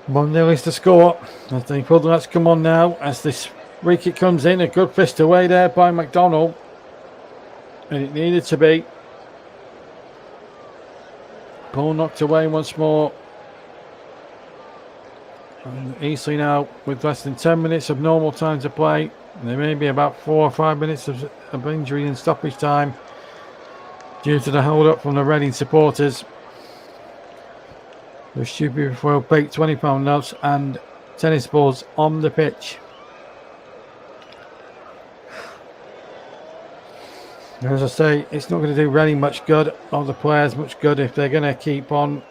1-0 is the score. I think that's come on now as this free kick comes in. A good fist away there by McDonald. And it needed to be. Ball knocked away once more. And Eastleigh now with less than 10 minutes of normal time to play. And there may be about 4 or 5 minutes of injury and stoppage time due to the hold up from the Reading supporters. The stupid foil baked £20 notes and tennis balls on the pitch. As I say, it's not going to do Reading much good, or the players much good, if they're going to keep on.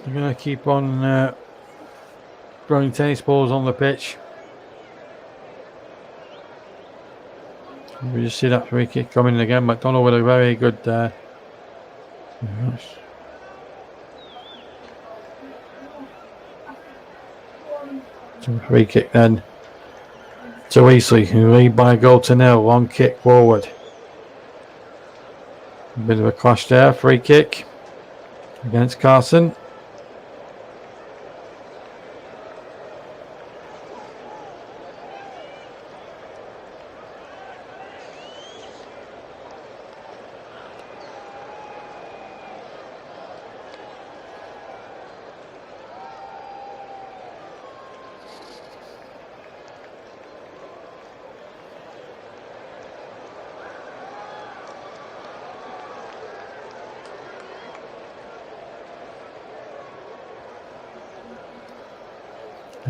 They're going to keep on throwing tennis balls on the pitch. We just see that free kick coming in again. McDonald with a very good free kick then to Eastleigh, who lead by a goal to 0. Long kick forward. A bit of a clash there. Free kick against Carson.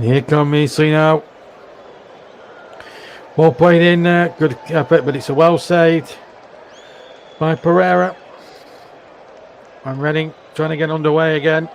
Here come Eastleigh now. Ball played in there. Good effort, but it's a well saved by Pereira. And Reading trying to get underway again.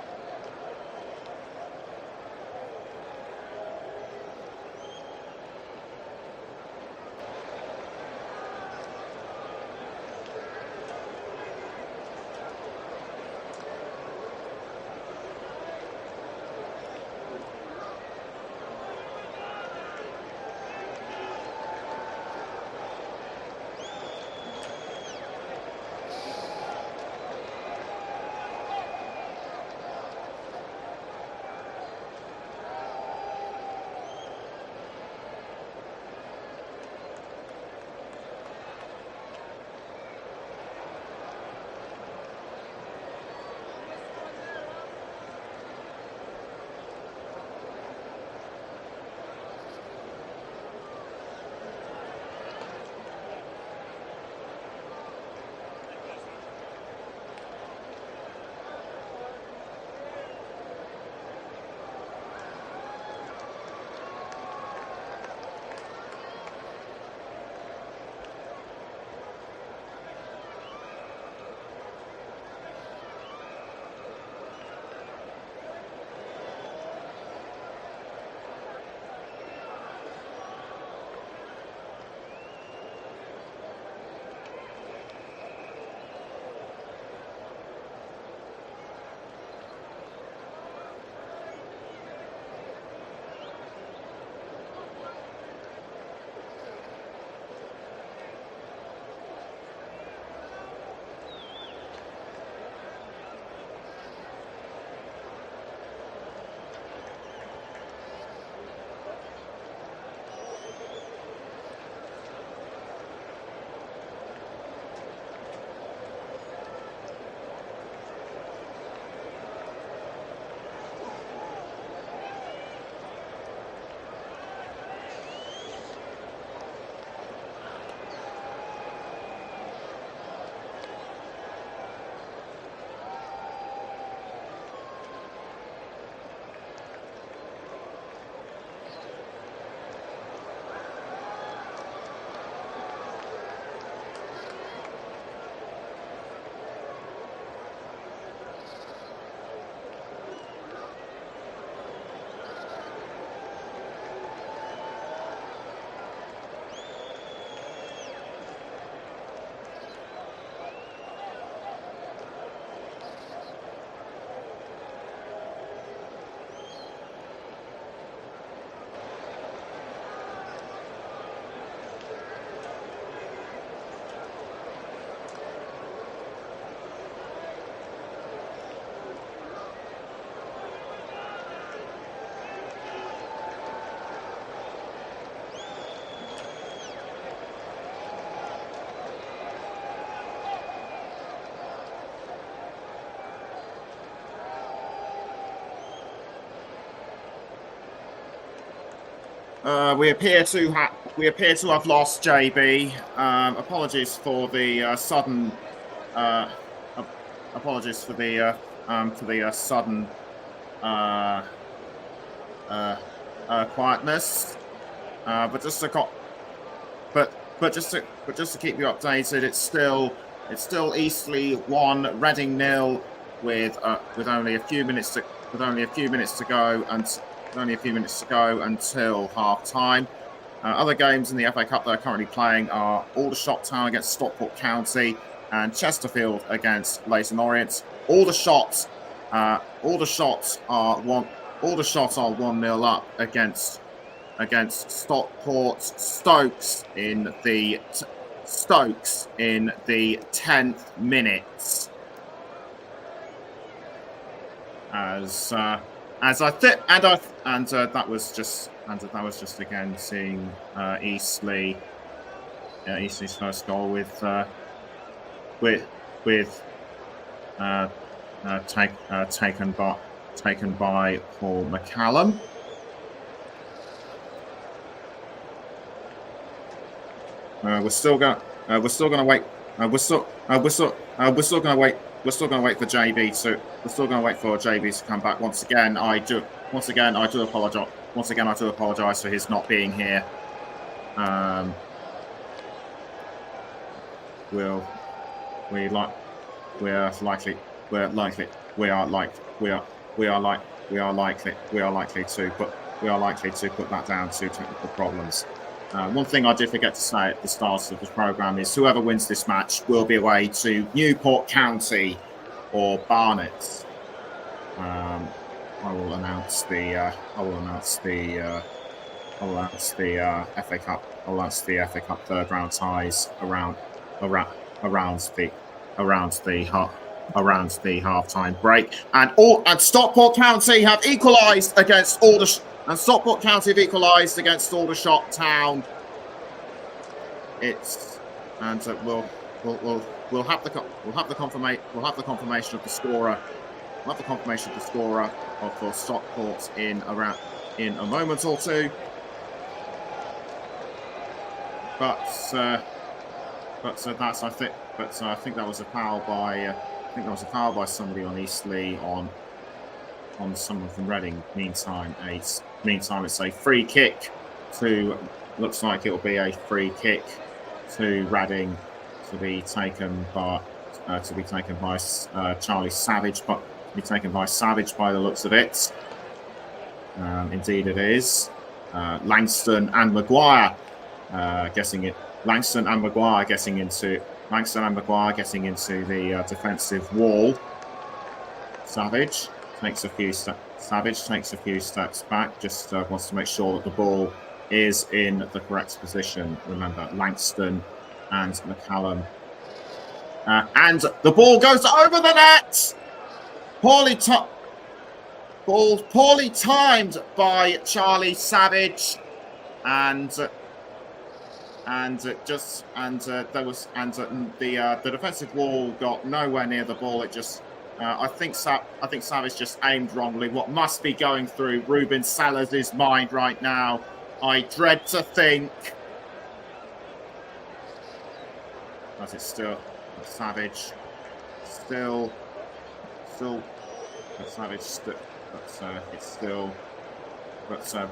We appear to have lost JB. Apologies for the sudden. Apologies for the sudden quietness. But just to keep you updated, it's still Eastleigh 1, Reading 0, with only a few minutes to go until half time. Other games in the FA Cup that are currently playing are Aldershot Town against Stockport County and Chesterfield against Leyton Orient. Aldershot are 1-0 up against Stockport. Stokes in the 10th minute. That was just again seeing Eastleigh's first goal with taken by Paul McCallum. We're still going to wait for JB to come back. Once again, I do apologize for his not being here. We are likely to put that down to technical problems. One thing I did forget to say at the start of this programme is whoever wins this match will be away to Newport County or Barnet. I will announce the FA Cup. I'll announce the FA Cup third round ties around the half-time break. And Stockport County have equalised against Aldershot. And Stockport County have equalised against Aldershot Town. We'll have the confirmation of the scorer. We'll have the confirmation of the scorer for Stockport in a moment or two. But I think that was a foul by somebody on Eastleigh on someone from Reading. Meantime, it's a free kick looks like it'll be a free kick to Reading to be taken by Charlie Savage, but to be taken by Savage by the looks of it. Indeed, it is. Langston and Maguire getting it. Langston and Maguire getting into the defensive wall. Savage takes a few steps back. Just wants to make sure that the ball is in the correct position. Remember, Langston and McCallum. And the ball goes over the net. Poorly timed by Charlie Savage, the defensive wall got nowhere near the ball. It just, I think Savage just aimed wrongly. What must be going through Ruben Sellers' mind right now? I dread to think. But it's still Savage, but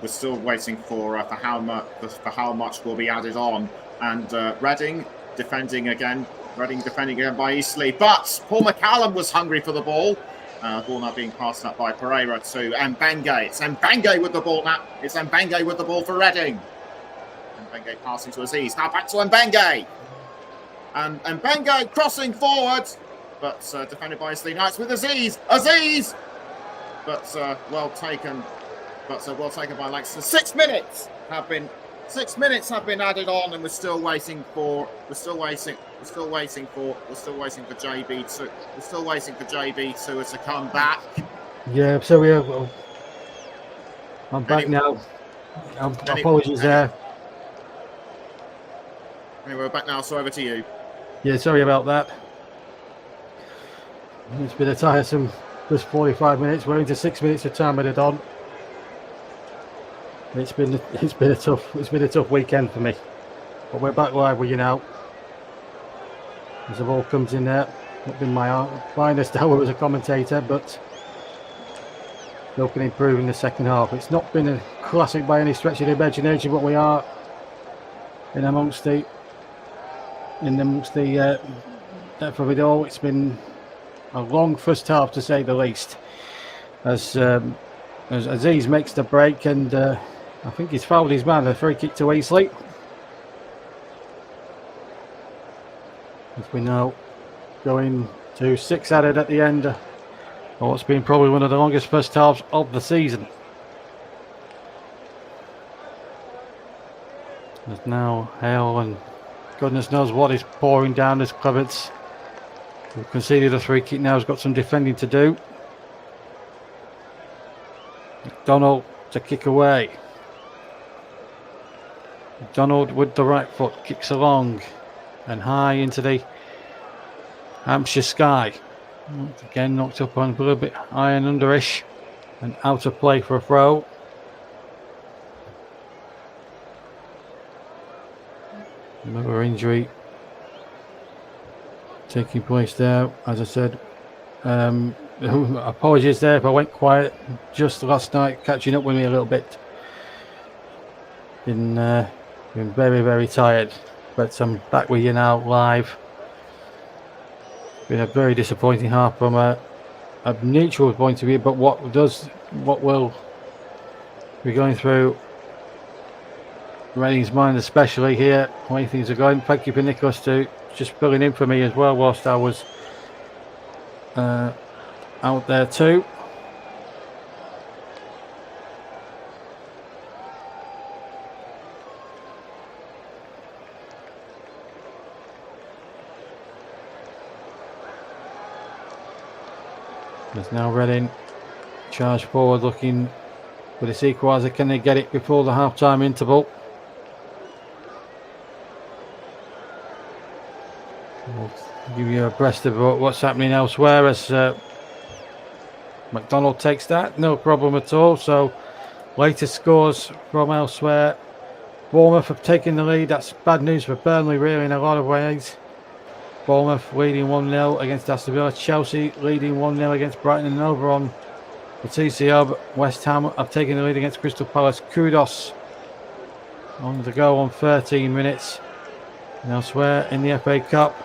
we're still waiting for how much will be added on. And Reading defending again by Eastleigh, but Paul McCallum was hungry for the ball. Ball now being passed up by Pereira to Mbenge. It's Mbenge with the ball now. It's Mbenge with the ball for Reading. Mbenge passing to Aziz. Now back to Mbenge. And Mbenge crossing forward, but defended by Eastleigh Knights with Aziz. But well taken by Langston. 6 minutes have been added on, and we're still waiting for JB2 to come back. Yeah, so we have. I'm back now. Apologies there. Anyway, we're back now, so over to you. Yeah, sorry about that. It's been a tiresome first 45 minutes. We're into 6 minutes of time added on. It's been a tough weekend for me. But we're back live with you now. As the ball comes in there, not been my finest hour as a commentator, but still can improve in the second half. It's not been a classic by any stretch of the imagination, but we are in amongst the depth of it all. It's been a long first half, to say the least. As Aziz makes the break, and I think he's fouled his man. A free kick to Eastleigh. As we now going to 6 added at the end of what's been probably one of the longest first halves of the season. There's now hail and goodness knows what is pouring down this Clements. We've conceded a free kick now. Has got some defending to do. McDonald to kick away. McDonald with the right foot kicks along and high into the Hampshire sky. Again knocked up on a little bit high and underish, and out of play for a throw. Another injury taking place there. As I said, apologies there if I went quiet just last night, catching up with me a little bit. Been very, very tired, but I'm back with you now live. Been a very disappointing half from a neutral point of view, but what will be going through Reading's mind, especially here, the way things are going. Thank you for Nicholas to just filling in for me as well whilst I was out there too. There's now Reading charge forward, looking for this equaliser. Can they get it before the half-time interval? We'll give you abreast of what's happening elsewhere as McDonald takes that, no problem at all. So latest scores from elsewhere. Bournemouth have taken the lead. That's bad news for Burnley really in a lot of ways. Bournemouth leading 1-0 against Aston Villa. Chelsea leading 1-0 against Brighton, and over on the TCO. West Ham have taken the lead against Crystal Palace. Kudos on the go on 13 minutes. And elsewhere in the FA Cup,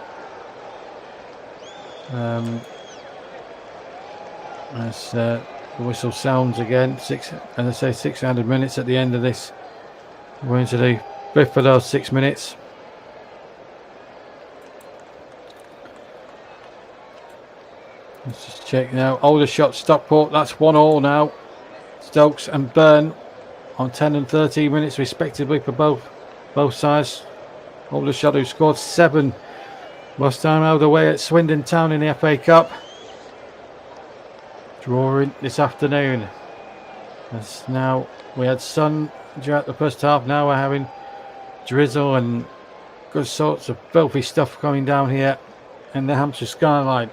as the whistle sounds again, 600 minutes at the end of this. We're into the fifth of those 6 minutes. Let's just check now. Aldershot, Stockport, that's 1-1 now. Stokes and Burn on 10 and 13 minutes respectively for both sides. Aldershot, who scored 7 last time out of the way at Swindon Town in the FA Cup, drawing this afternoon. As now we had sun throughout the first half, now we're having drizzle and good sorts of filthy stuff coming down here in the Hampshire skyline.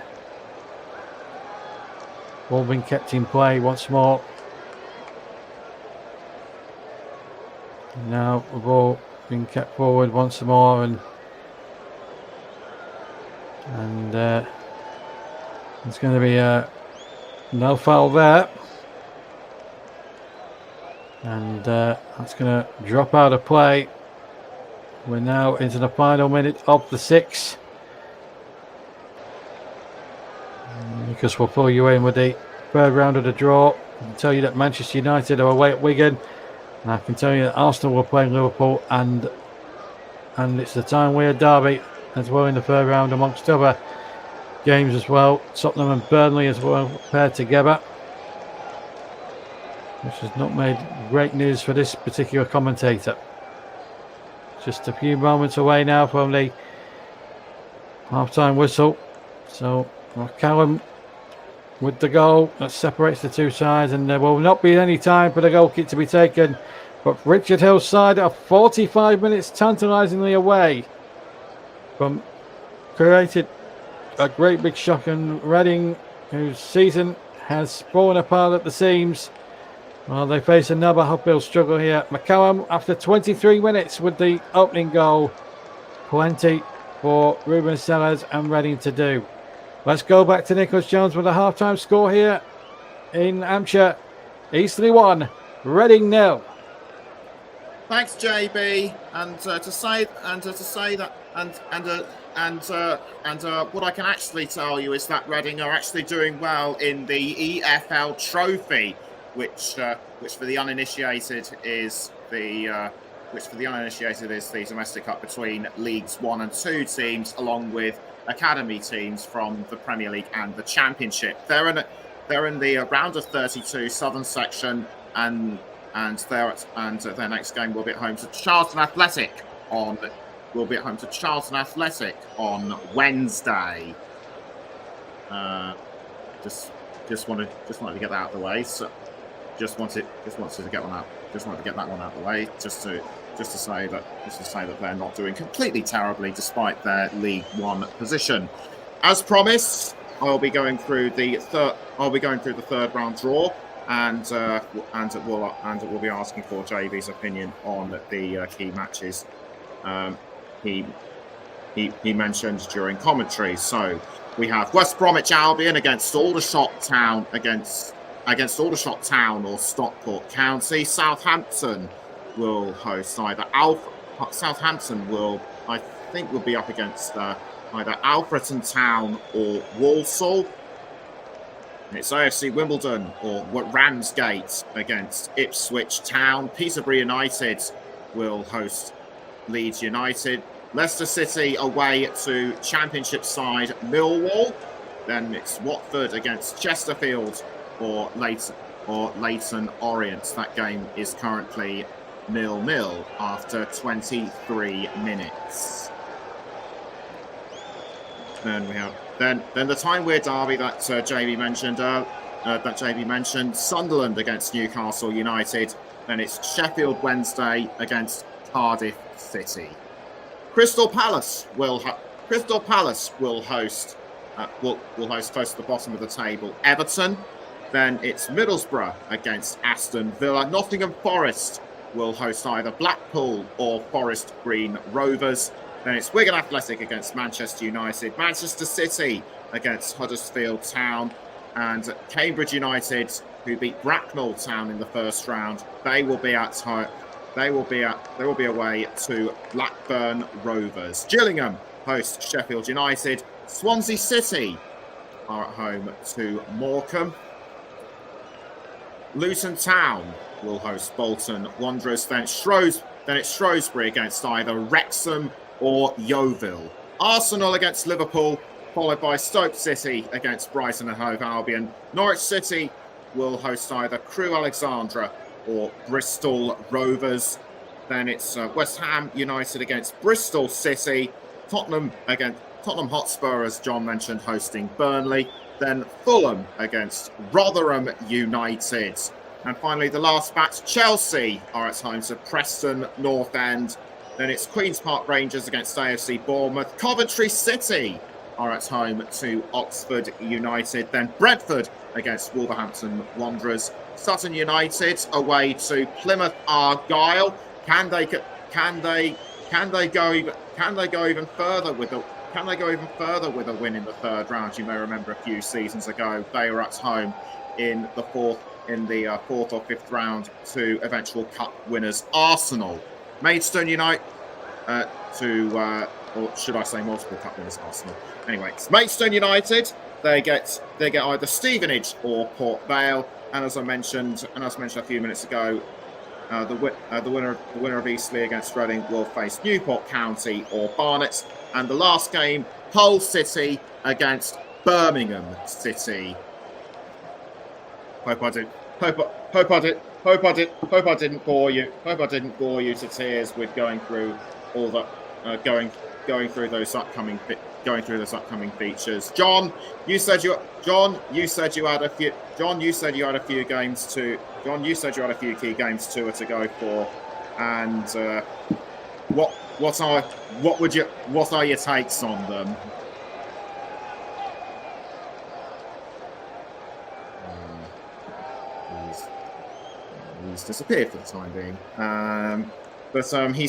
Ball being kept in play once more. Now the ball being kept forward once more, and it's going to be no foul there, and that's going to drop out of play. We're now into the final minute of the 6. Because we'll pull you in with the third round of the draw. I can tell you that Manchester United are away at Wigan, and I can tell you that Arsenal will play Liverpool, and it's the Time Weird derby as well in the third round, amongst other games as well. Tottenham and Burnley as well paired together, which has not made great news for this particular commentator. Just a few moments away now from the half-time whistle. So Callum with the goal that separates the two sides, and there will not be any time for the goal kick to be taken. But Richard Hill's side are 45 minutes tantalisingly away from created a great big shock, and Reading, whose season has fallen apart at the seams, Well, they face another uphill struggle here. McCallum, after 23 minutes with the opening goal, plenty for Ruben Sellers and Reading to do. Let's go back to Nicholas Jones with a half-time score here in Hampshire. Eastleigh 1, Reading 0. Thanks, JB. And to say that, what I can actually tell you is that Reading are actually doing well in the EFL Trophy, which for the uninitiated is the domestic cup between Leagues 1 and 2 teams, along with academy teams from the Premier League and the Championship. They're in the round of 32 Southern section, and their next game will be at home to Charlton Athletic on Wednesday. Just wanted to get that out of the way. So just wanted to get one out. Just wanted to get that one out of the way. Just to say that they're not doing completely terribly despite their League 1 position. As promised, I'll be going through the third round draw, and we'll be asking for JV's opinion on the key matches he mentioned during commentary. So we have West Bromwich Albion against Aldershot Town Aldershot Town or Stockport County. Southampton will host either Southampton will be up against either Alfreton Town or Walsall. And it's AFC Wimbledon or Ramsgate against Ipswich Town. Peterborough United will host Leeds United. Leicester City away to Championship side Millwall. Then it's Watford against Chesterfield or Leyton Orient. That game is currently 0-0 after 23 minutes. Then we have then the Tyne-Wear derby that JB mentioned. Sunderland against Newcastle United. Then it's Sheffield Wednesday against Cardiff City. Crystal Palace will host close to the bottom of the table Everton. Then it's Middlesbrough against Aston Villa. Nottingham Forest will host either Blackpool or Forest Green Rovers. Then it's Wigan Athletic against Manchester United. Manchester City against Huddersfield Town. And Cambridge United, who beat Bracknell Town in the first round, they will be away to Blackburn Rovers. Gillingham host Sheffield United. Swansea City are at home to Morecambe. Luton Town will host Bolton Wanderers. Then it's Shrewsbury against either Wrexham or Yeovil. Arsenal against Liverpool, followed by Stoke City against Brighton and Hove Albion. Norwich City will host either Crewe Alexandra or Bristol Rovers. Then it's West Ham United against Bristol City. Tottenham Hotspur, as John mentioned, hosting Burnley. Then Fulham against Rotherham United. And finally, the last batch, Chelsea are at home to Preston North End. Then it's Queen's Park Rangers against AFC Bournemouth. Coventry City are at home to Oxford United. Then Brentford against Wolverhampton Wanderers. Sutton United away to Plymouth Argyle. Can they go even further with a win in the third round? You may remember a few seasons ago they were at home in the fourth or fifth round to eventual cup winners Arsenal. Maidstone United or should I say multiple cup winners Arsenal? Anyway, it's Maidstone United. They get either Stevenage or Port Vale. And as I mentioned a few minutes ago, the winner of Eastleigh against Reading will face Newport County or Barnet. And the last game, Hull City against Birmingham City. Hope I didn't bore you to tears with going through all that, going through those upcoming features. John, you said you had a few key games to go for, and what are your takes on them? He's disappeared for the time being. He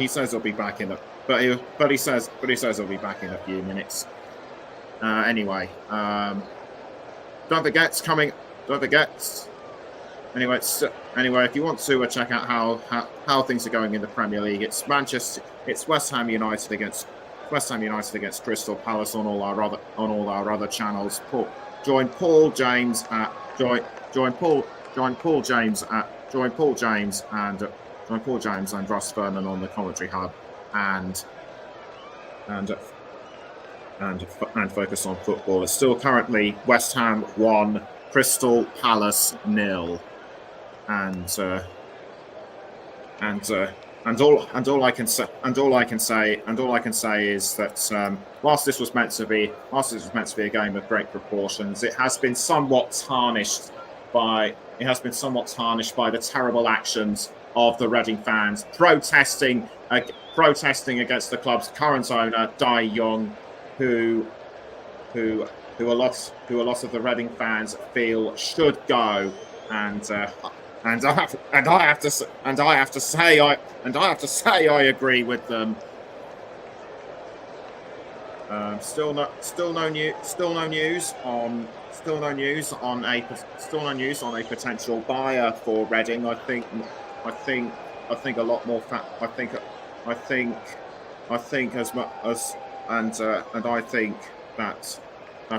says he'll be back in a. But he says he'll be back in a few minutes. Anyway, don't forget. Anyway, if you want to check out how things are going in the Premier League, it's West Ham United against Crystal Palace on all our other channels. Join Paul James and Ross Vernon on the commentary hub, and focus on football. It's still currently West Ham 1, Crystal Palace 0, and all I can say is that whilst this was meant to be a game of great proportions, it has been somewhat tarnished by the terrible actions of the Reading fans protesting against the club's current owner, Dai Young, who a lot of the Reading fans feel should go, and I have to say I agree with them. Still no news on a potential buyer for Reading. I think a lot more. I think that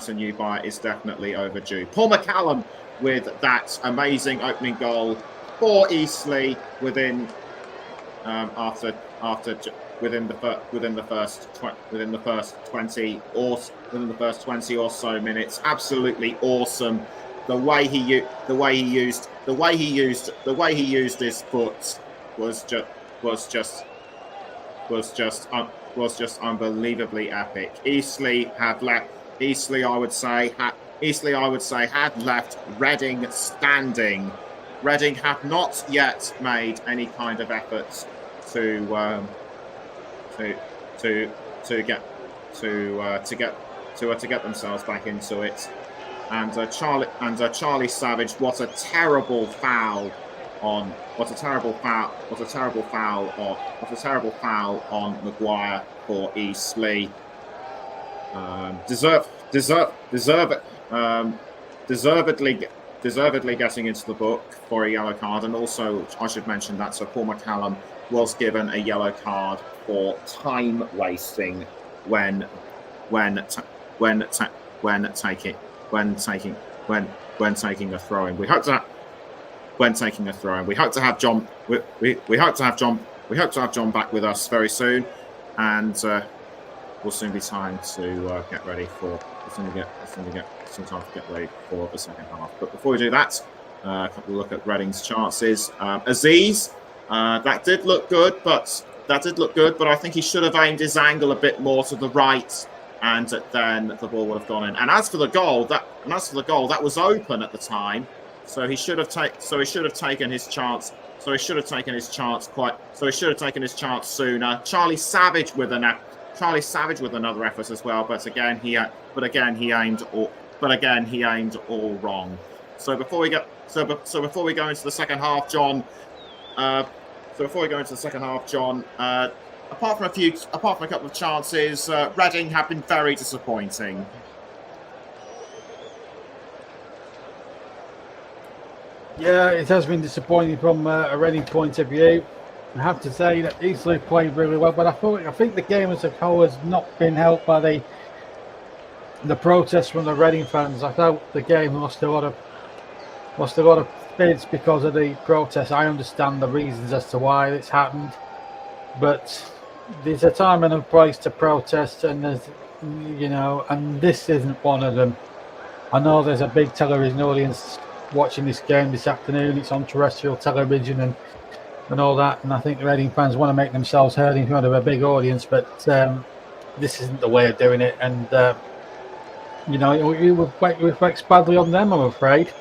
a new buyer is definitely overdue. Paul McCallum with that amazing opening goal for Eastleigh within the first 20 or so minutes. Absolutely awesome. The way he used his foot was just unbelievably epic. Eastleigh, I would say, had left Reading standing. Reading have not yet made any kind of efforts to get themselves back into it. And Charlie Savage, what a terrible foul on Maguire for Eastleigh. Deservedly getting into the book for a yellow card, and also I should mention that Sir Paul McCallum was given a yellow card for time wasting when taking a throw-in. We hope to have John back with us very soon, and will soon be time to get ready for. Some time to get ready for the second half. But before we do that, a couple of look at Reading's chances. Aziz, that did look good, but I think he should have aimed his angle a bit more to the right, and then the ball would have gone in. And as for the goal, that was open at the time, so he should have taken his chance. So he should have taken his chance sooner. Charlie Savage with another effort as well, but again he aimed all wrong. So before we go into the second half, John. Apart from a couple of chances, Reading have been very disappointing. Yeah, it has been disappointing from a Reading point of view. I have to say that Eastleigh played really well, but I think the game as a whole has not been helped by the protests from the Reading fans. I felt the game lost a lot of bids because of the protests. I understand the reasons as to why it's happened, but there's a time and a place to protest, and and this isn't one of them. I know there's a big television audience watching this game this afternoon. It's on terrestrial television and all that, and I think the Reading fans want to make themselves heard in front of a big audience, but this isn't the way of doing it, and it reflects badly on them, I'm afraid.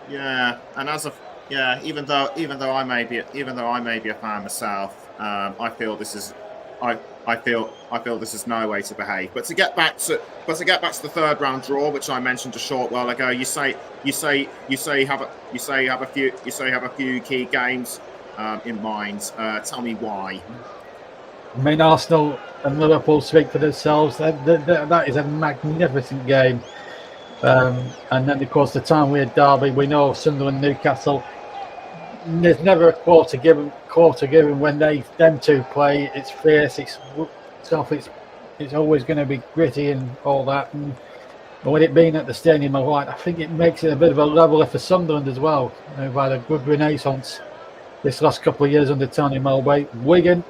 Yeah, and even though I may be a fan myself, I feel this is I feel this is no way to behave. But to get back to the third round draw, which I mentioned a short while ago, you say you have a few key games in mind. Tell me why. I mean, Arsenal and Liverpool speak for themselves. That is a magnificent game. And then, of course, the time we had Derby, we know Sunderland, Newcastle. There's never a quarter given when them two play. It's fierce, it's tough, it's always going to be gritty and all that. And with it being at the Stadium of Light, I think it makes it a bit of a leveler for Sunderland as well. They've had a good renaissance this last couple of years under Tony Mulway. Wigan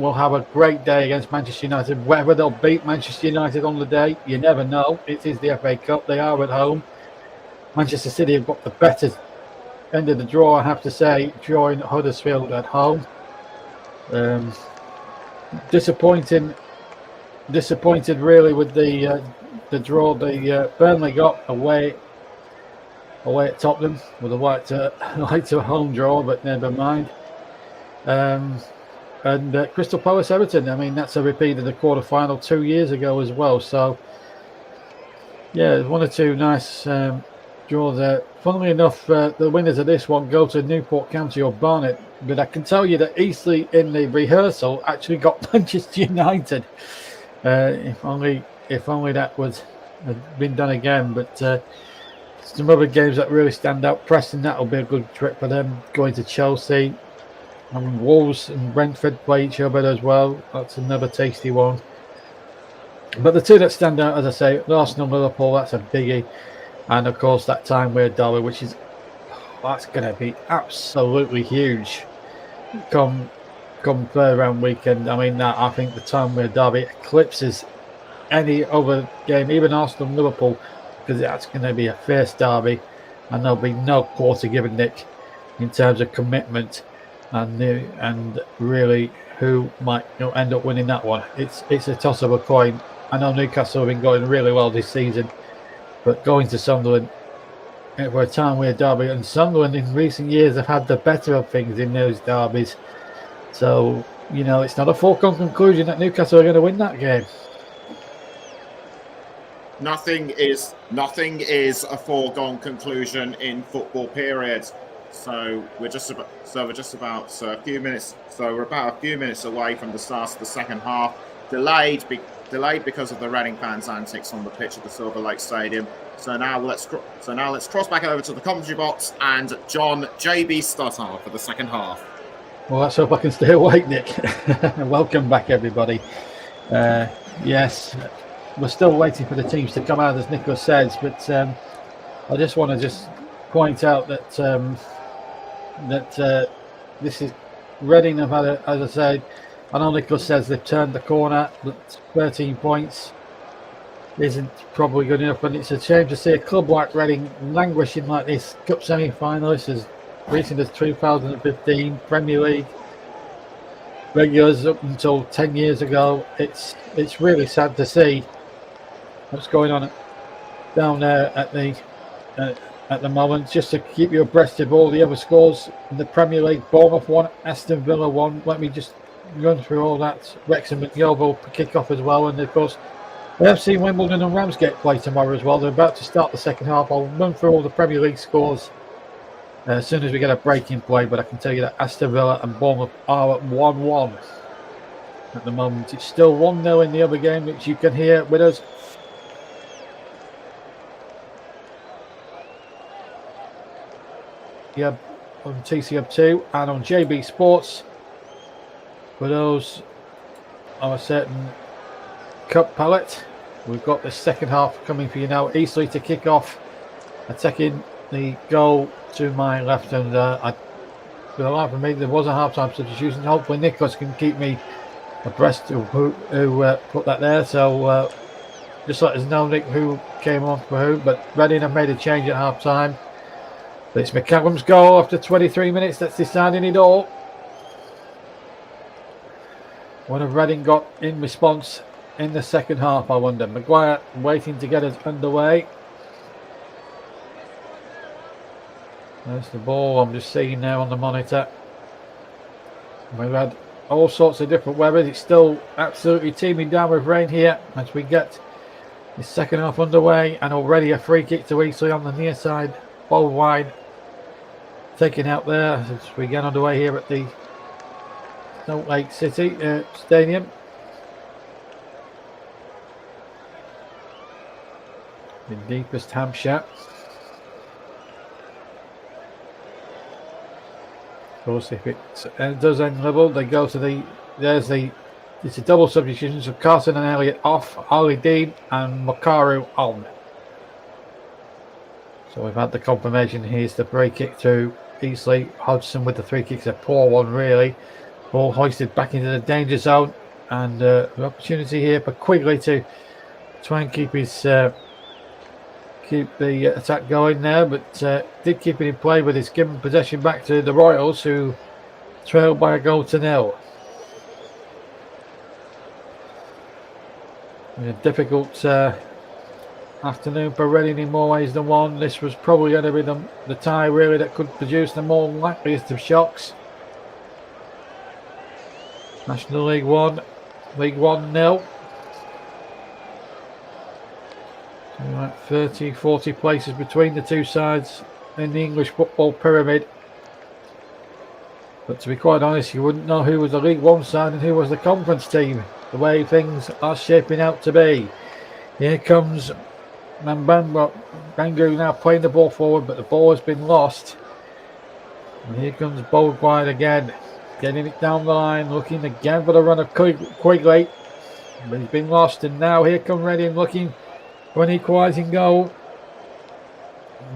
will have a great day against Manchester United. Whether they'll beat Manchester United on the day, you never know. It is the FA Cup. They are at home. Manchester City have got the better end of the draw, I have to say, drawing Huddersfield at home. Disappointed really with the draw Burnley got away at Tottenham with a right to home draw, but never mind. And Crystal Palace Everton, I mean, that's a repeat of the quarter-final 2 years ago as well. So, yeah, one or two nice draws there. Funnily enough, the winners of this one go to Newport County or Barnet. But I can tell you that Eastleigh in the rehearsal actually got Manchester United. If only that had been done again. But some other games that really stand out. Preston, that'll be a good trip for them. Going to Chelsea. And Wolves and Brentford play each other as well. That's another tasty one. But the two that stand out, as I say, Arsenal, Liverpool, that's a biggie. And of course, that time we're Derby, that's going to be absolutely huge. Come third round weekend. I mean, I think the time we're Derby eclipses any other game, even Arsenal and Liverpool, because that's going to be a fierce derby, and there'll be no quarter given, Nick, in terms of commitment. And really, who might end up winning that one? It's a toss of a coin. I know Newcastle have been going really well this season, but going to Sunderland for a time we're Derby, and Sunderland in recent years have had the better of things in those derbies. So it's not a foregone conclusion that Newcastle are going to win that game. Nothing is a foregone conclusion in football, period. So we're about a few minutes. So we're about a few minutes away from the start of the second half. Delayed because of the Reading fans' antics on the pitch at the Silver Lake Stadium. So now let's cross back over to the commentary box and John JB Stoddard for the second half. Well, let's hope I can stay awake, Nick. Welcome back, everybody. Yes, we're still waiting for the teams to come out, as Nicholas says, but I just want to point out that this is Reading have had, as I said, I know Nicholas says they've turned the corner, but 13 points isn't probably good enough, and it's a shame to see a club like Reading languishing like this. Cup semi-finalists as recent as 2015, Premier League regulars up until 10 years ago. It's really sad to see what's going on down there at the moment. Just to keep you abreast of all the other scores in the Premier League: Bournemouth 1, Aston Villa 1. Let me just run through all that. Wrexham and Yeovil kick off as well, and of course we have seen Wimbledon and Ramsgate play tomorrow as well. They're about to start the second half. I'll run through all the Premier League scores as soon as we get a break in play, but I can tell you that Aston Villa and Bournemouth are at 1-1 at the moment. It's still 1-0 in the other game, which you can hear with us. Yeah, on TCM2 and on JB Sports. For those of a certain cup palette, we've got the second half coming for you now. Eastleigh to kick off, attacking the goal to my left, and for the life of me, there was a half-time substitution. Hopefully Nicholas can keep me abreast of who put that there. So just let us know, Nick, who came on for who. But Reading have made a change at half-time. But it's McCallum's goal after 23 minutes that's deciding it all. What have Reading got in response in the second half, I wonder? Maguire waiting to get us underway. There's the ball I'm just seeing now on the monitor. We've had all sorts of different weather. It's still absolutely teeming down with rain here as we get the second half underway, and already a free kick to Eastleigh on the near side, ball wide, taken out there as we get underway here at the Salt Lake City Stadium. In deepest Hampshire. Of course, if it does end level, they go to it's a double substitutions of Carson and Elliott off, Ali Dean and Makaru on. So we've had the confirmation. Here's the free kick to Eastleigh. Hodgson with the free kick's a poor one, really. Ball hoisted back into the danger zone, and the opportunity here for Quigley to try and keep the attack going there, but did keep it in play, but it's given possession back to the Royals, who trailed by a goal to nil. A difficult afternoon for Reading in more ways than one. This was probably going to be the tie really that could produce the more likeliest of shocks. National League 1, League 1 nil. So like 30, 40 places between the two sides in the English football pyramid. But to be quite honest, you wouldn't know who was the League 1 side and who was the conference team, the way things are shaping out to be. Here comes Bangu now playing the ball forward, but the ball has been lost. And here comes Bold wide again, getting it down the line, looking again for the run of Quigley. But he's been lost, and now here come Reading looking for an equalising goal.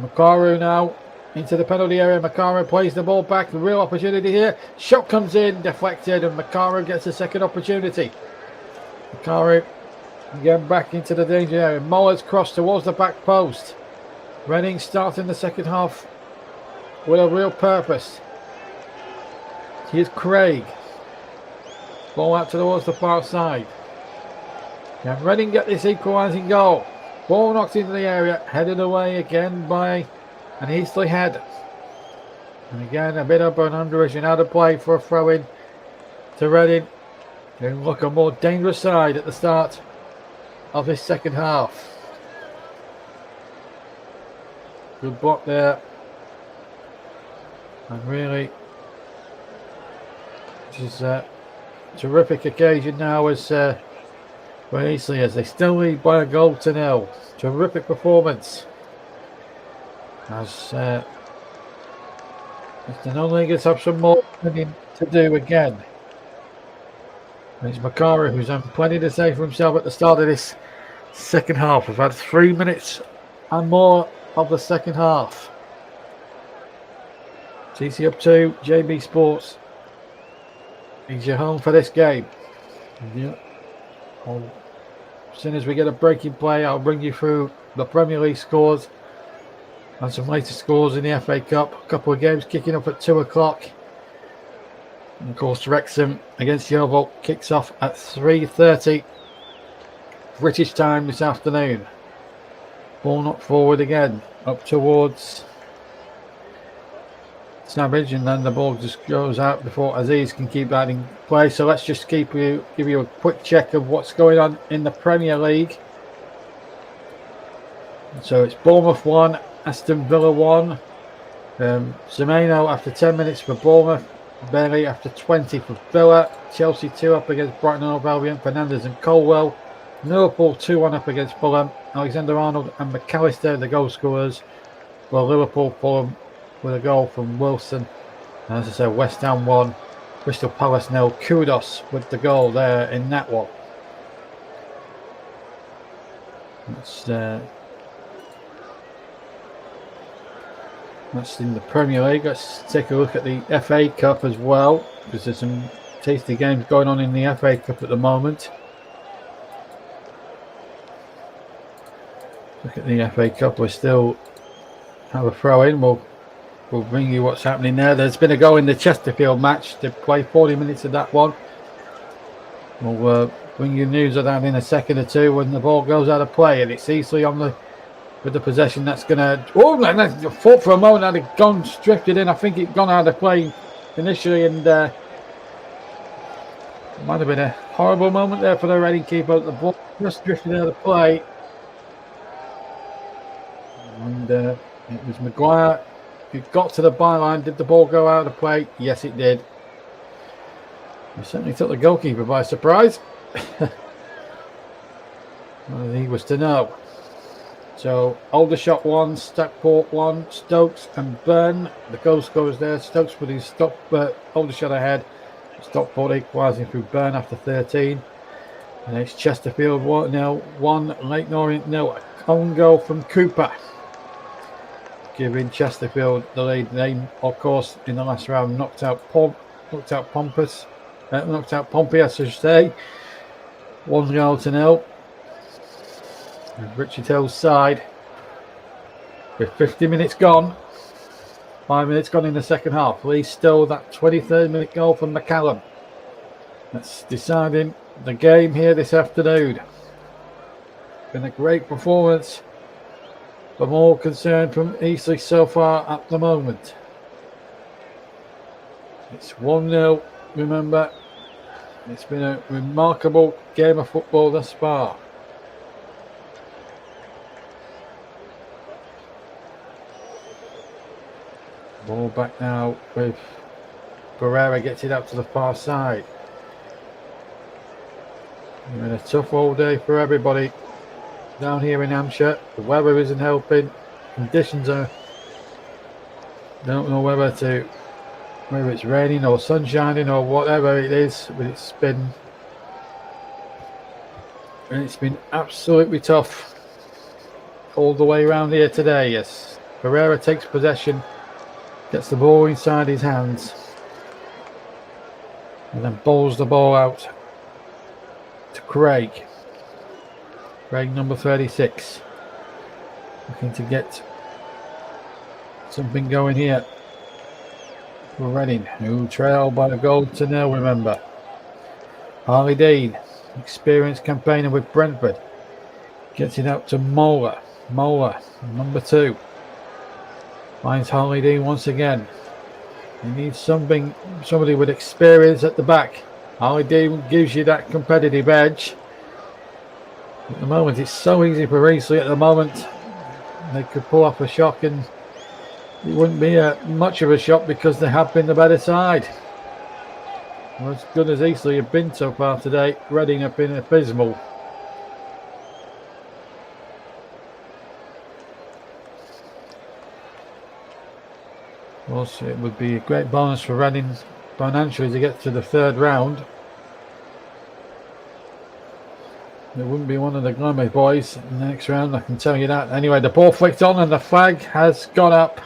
Makaru now into the penalty area. Makaru plays the ball back. A real opportunity here. Shot comes in, deflected, and Makaru gets a second opportunity. Makaru again back into the danger area. Muller's cross towards the back post. Reading starting the second half with a real purpose. Here's Craig. Ball out towards the far side. Can Reading get this equalising goal? Ball knocked into the area, headed away again by an Eastleigh head. And again, a bit up and underish and out of play for a throw-in to Reading. They look a more dangerous side at the start of this second half. Good block there. And really, this is a terrific occasion now as for Eastleigh as they still lead by a goal to nil. Terrific performance as the non-leaguers have some more to do again. And it's Makaru who's done plenty to say for himself at the start of this second half. We've had 3 minutes and more of the second half. TC up 2, JB Sports. Is your home for this game? Yeah. As soon as we get a break in play, I'll bring you through the Premier League scores and some later scores in the FA Cup. A couple of games kicking up at 2 o'clock. And of course, Wrexham against Yeovil kicks off at 3:30 British time this afternoon. Ball knocked forward again, up towards Savage, and then the ball just goes out before Aziz can keep that in play. So let's just give you a quick check of what's going on in the Premier League. So it's Bournemouth 1, Aston Villa 1. Semenyo after 10 minutes for Bournemouth, Bailey after 20 for Villa. Chelsea 2 up against Brighton and Hove Albion, Fernandes and Colwell. Liverpool 2-1 up against Fulham, Alexander-Arnold and McAllister the goal scorers. Well, Fulham with a goal from Wilson. And as I said, West Ham 1, Crystal Palace 0. Kudos with the goal there in that one. That's in the Premier League. Let's take a look at the FA Cup as well, because there's some tasty games going on in the FA Cup at the moment. Look at the FA Cup. We still have a throw in. We'll bring you what's happening there. There's been a goal in the Chesterfield match. They've played 40 minutes of that one. We'll bring you news of that in a second or two when the ball goes out of play, and it's Eastleigh with the possession. That's going to... Oh, I thought for a moment that had gone drifted in. I think it gone out of play initially, and Might have been a horrible moment there for the Reading keeper. The ball just drifted out of play. And it was Maguire who got to the byline. Did the ball go out of play? Yes, it did. It certainly took the goalkeeper by surprise. Well, he was to know. So Aldershot 1, Stockport 1, Stokes and Byrne. The goal scorers there. Stokes with his Aldershot ahead. Stockport equalising through Byrne after 13. And it's Chesterfield 1-0, 1 Leyton Orient 0. A own goal from Cooper, giving Chesterfield the lead. They, of course, in the last round knocked out Pompey, I should say. 1-0. Richard Hill's side, with 50 minutes gone, 5 minutes gone in the second half. Lee stole that 23rd minute goal from McCallum. That's deciding the game here this afternoon. Been a great performance from all concerned from Eastleigh so far at the moment. It's 1-0, remember. It's been a remarkable game of football thus far. Ball back now with Pereira, gets it out to the far side. It's been a tough all day for everybody down here in Hampshire. The weather isn't helping. Conditions are, don't know whether it's raining or sunshining or whatever it is, but it's been absolutely tough all the way around here today. Yes, Pereira takes possession, gets the ball inside his hands, and then bowls the ball out to Craig. Craig, number 36, looking to get something going here for Reading, who trail by a goal to nil, remember. Harley Dean, experienced campaigner with Brentford, gets it out to Mola. Mola, number 2. Finds Harley Dean once again. He needs somebody with experience at the back. Harley Dean gives you that competitive edge. At the moment, it's so easy for Eastleigh at the moment. They could pull off a shock, and it wouldn't be much of a shock because they have been the better side. Well, as good as Eastleigh have been so far today, Reading have been abysmal. Also, it would be a great bonus for Reading financially to get to the third round. It wouldn't be one of the Glammy boys in the next round, I can tell you that. Anyway, the ball flicked on and the flag has gone up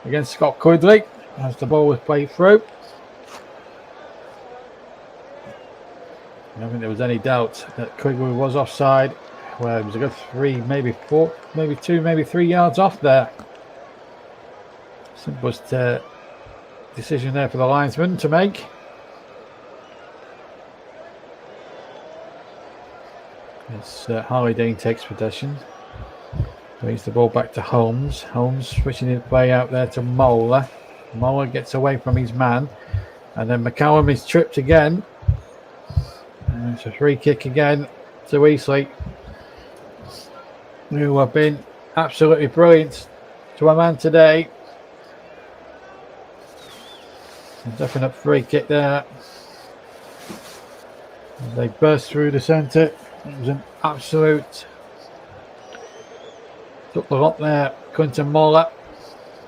against Scott Quigley as the ball was played through. I don't think there was any doubt that Quigley was offside. Well, it was a good 3, maybe 4, maybe 2, maybe 3 yards off there. Simplest decision there for the linesman to make. As Harley Dean takes possession, brings the ball back to Holmes. Holmes switching his play out there to Mola. Mola gets away from his man, and then McCallum is tripped again. And it's a free kick again to Eastleigh, who have been absolutely brilliant to a man today. A definite free kick there. As they burst through the centre. It was an absolute. Took the lot there. Quinton Mola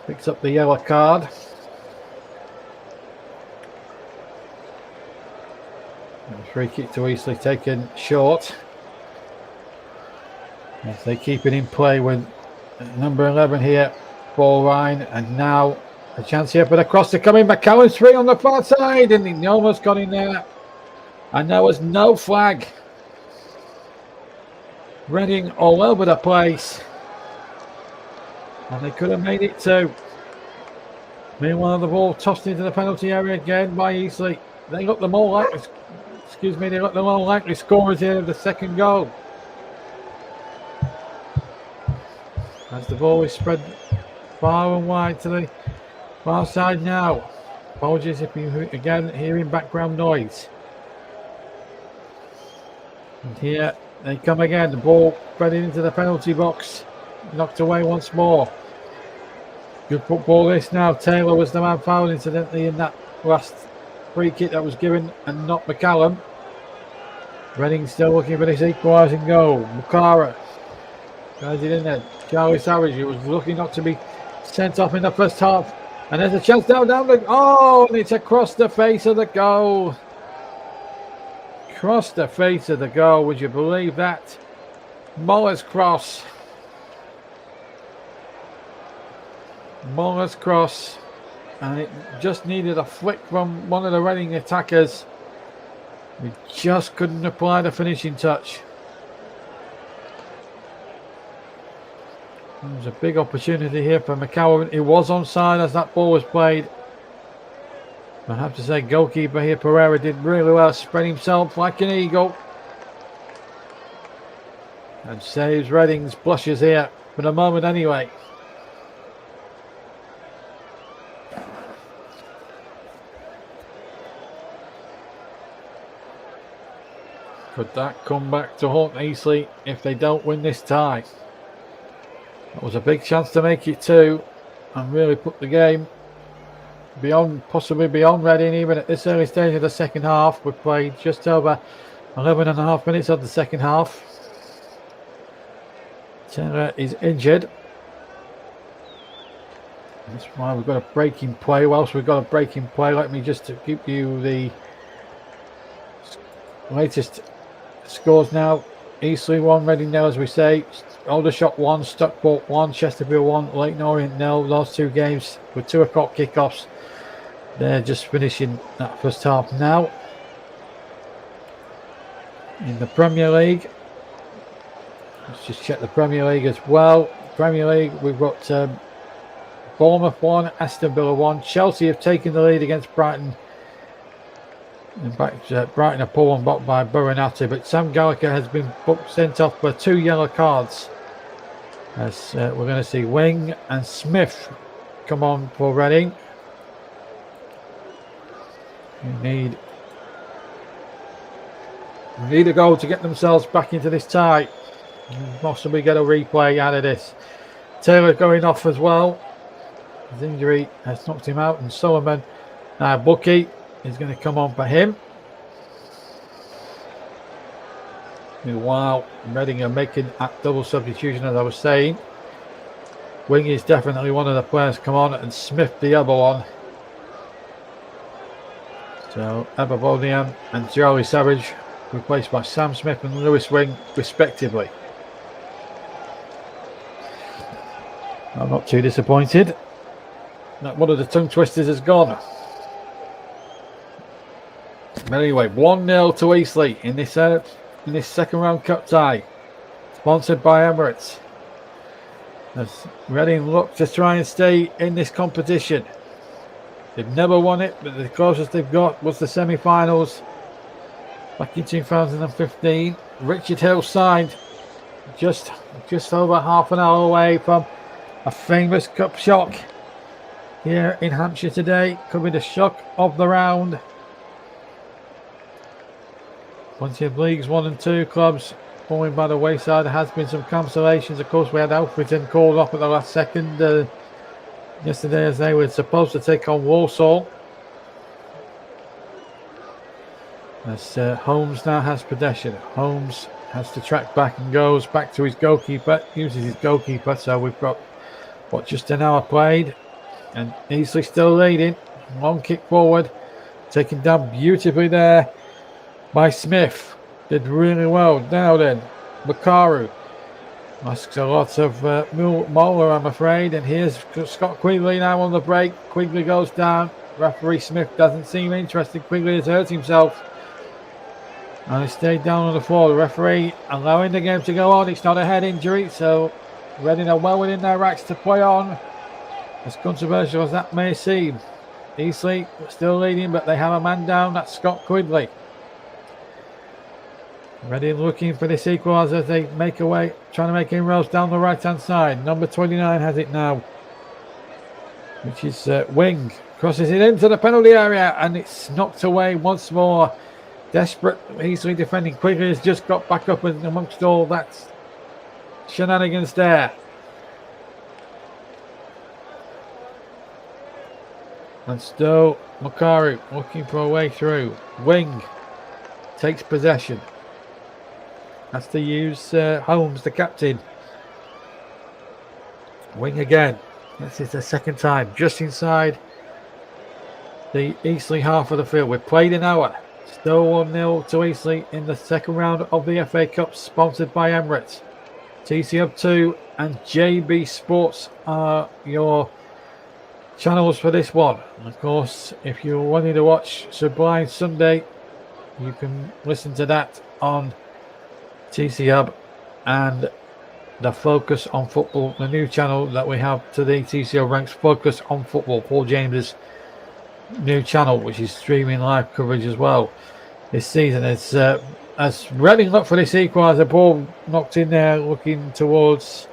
picks up the yellow card. And free kick to Eastleigh taken short. As they keep it in play with number 11 here, Paul Ryan, and now a chance here for the cross to come in. McCallum's free on the far side, and he almost got in there. And there was no flag. Reading all over the place, and they could have made it too. Meanwhile, the ball tossed into the penalty area again by Eastleigh. They look the more likely, scorers here of the second goal. As the ball is spread far and wide to the far side now. Apologies if you again hearing background noise. And here they come again. The ball spreading into the penalty box. Knocked away once more. Good football this now. Taylor was the man fouled incidentally in that last free kick that was given and not McCallum. Reading still looking for this equalising goal. Mukara guys it in there. Charlie Savage, who was lucky not to be sent off in the first half. And there's a chance down the... Oh, and it's across the face of the goal. Across the face of the goal. Would you believe that? Muller's cross. Muller's cross. And it just needed a flick from one of the Reading attackers. We just couldn't apply the finishing touch. There was a big opportunity here for McCallum. He was onside as that ball was played. I have to say, goalkeeper here, Pereira, did really well, spread himself like an eagle. And saves Reading's blushes here, for the moment anyway. Could that come back to haunt Eastleigh if they don't win this tie? That was a big chance to make it 2 and really put the game beyond, possibly beyond Reading, even at this early stage of the second half. We've played just over 11.5 minutes of the second half. Taylor is injured. That's why we've got a break in play. Whilst we've got a break in play, let me just give you the latest scores now. Eastleigh 1, Reading 0, as we say. Aldershot 1, Stockport 1, Chesterfield 1, Leyton Orient 0. Those 2 games with 2 o'clock kickoffs. They're just finishing that first half now. In the Premier League, let's just check the Premier League as well. Premier League, we've got Bournemouth 1, Aston Villa 1. Chelsea have taken the lead against Brighton. In fact, Brighton are pulled on back by Burinati, but Sam Gallagher has been sent off for 2 yellow cards. As we're going to see Wing and Smith come on for Reading. Need a goal to get themselves back into this tie. Possibly get a replay out of this. Taylor going off as well. His injury has knocked him out, and Solomon, Bucky, is going to come on for him. Meanwhile, Reading are making that double substitution, as I was saying. Wing is definitely one of the players come on, and Smith the other one. So Ababodian and Charlie Savage replaced by Sam Smith and Lewis Wing, respectively. I'm not too disappointed that one of the tongue twisters has gone. But anyway, 1-0 to Eastleigh in this second round cup tie, sponsored by Emirates. As Reading look to try and stay in this competition. They've never won it, but the closest they've got was the semi-finals back in 2015. Richard Hill signed just over half an hour away from a famous cup shock here in Hampshire today. Could be the shock of the round. Plenty of Leagues 1 and 2 clubs falling by the wayside. There has been some cancellations. Of course, we had Alfreton called off at the last second yesterday, as they were supposed to take on Walsall. As Holmes now has possession. Holmes has to track back and goes back to his goalkeeper. Uses his goalkeeper. So we've got just an hour played, and Eastleigh still leading. Long kick forward, taken down beautifully there by Smith. Did really well. Now then, Makaru asks a lot of Moller, I'm afraid. And here's Scott Quigley now on the break. Quigley goes down. Referee Smith doesn't seem interested. Quigley has hurt himself, and he stayed down on the floor. The referee allowing the game to go on. It's not a head injury, so Reading are well within their racks to play on. As controversial as that may seem, Eastleigh still leading, but they have a man down. That's Scott Quigley. Reading looking for this equaliser as they make away, trying to make inroads down the right hand side. Number 29 has it now, which is Wing. Crosses it into the penalty area, and it's knocked away once more Desperate, easily defending quickly, has just got back up and amongst all that shenanigans there. And still Makaru looking for a way through. Wing takes possession. Has to use Holmes, the captain. Wing again. This is the second time. Just inside the Eastleigh half of the field. We've played an hour. Still 1-0 to Eastleigh in the second round of the FA Cup, sponsored by Emirates. TC Hub 2 and JB Sports are your channels for this one. And of course, if you're wanting to watch Sublime Sunday, you can listen to that on TC Hub and the Focus on Football, the new channel that we have to the TC Hub ranks, Focus on Football, Paul James's new channel, which is streaming live coverage as well this season. It's as Reading look for this equaliser, ball knocked in there looking towards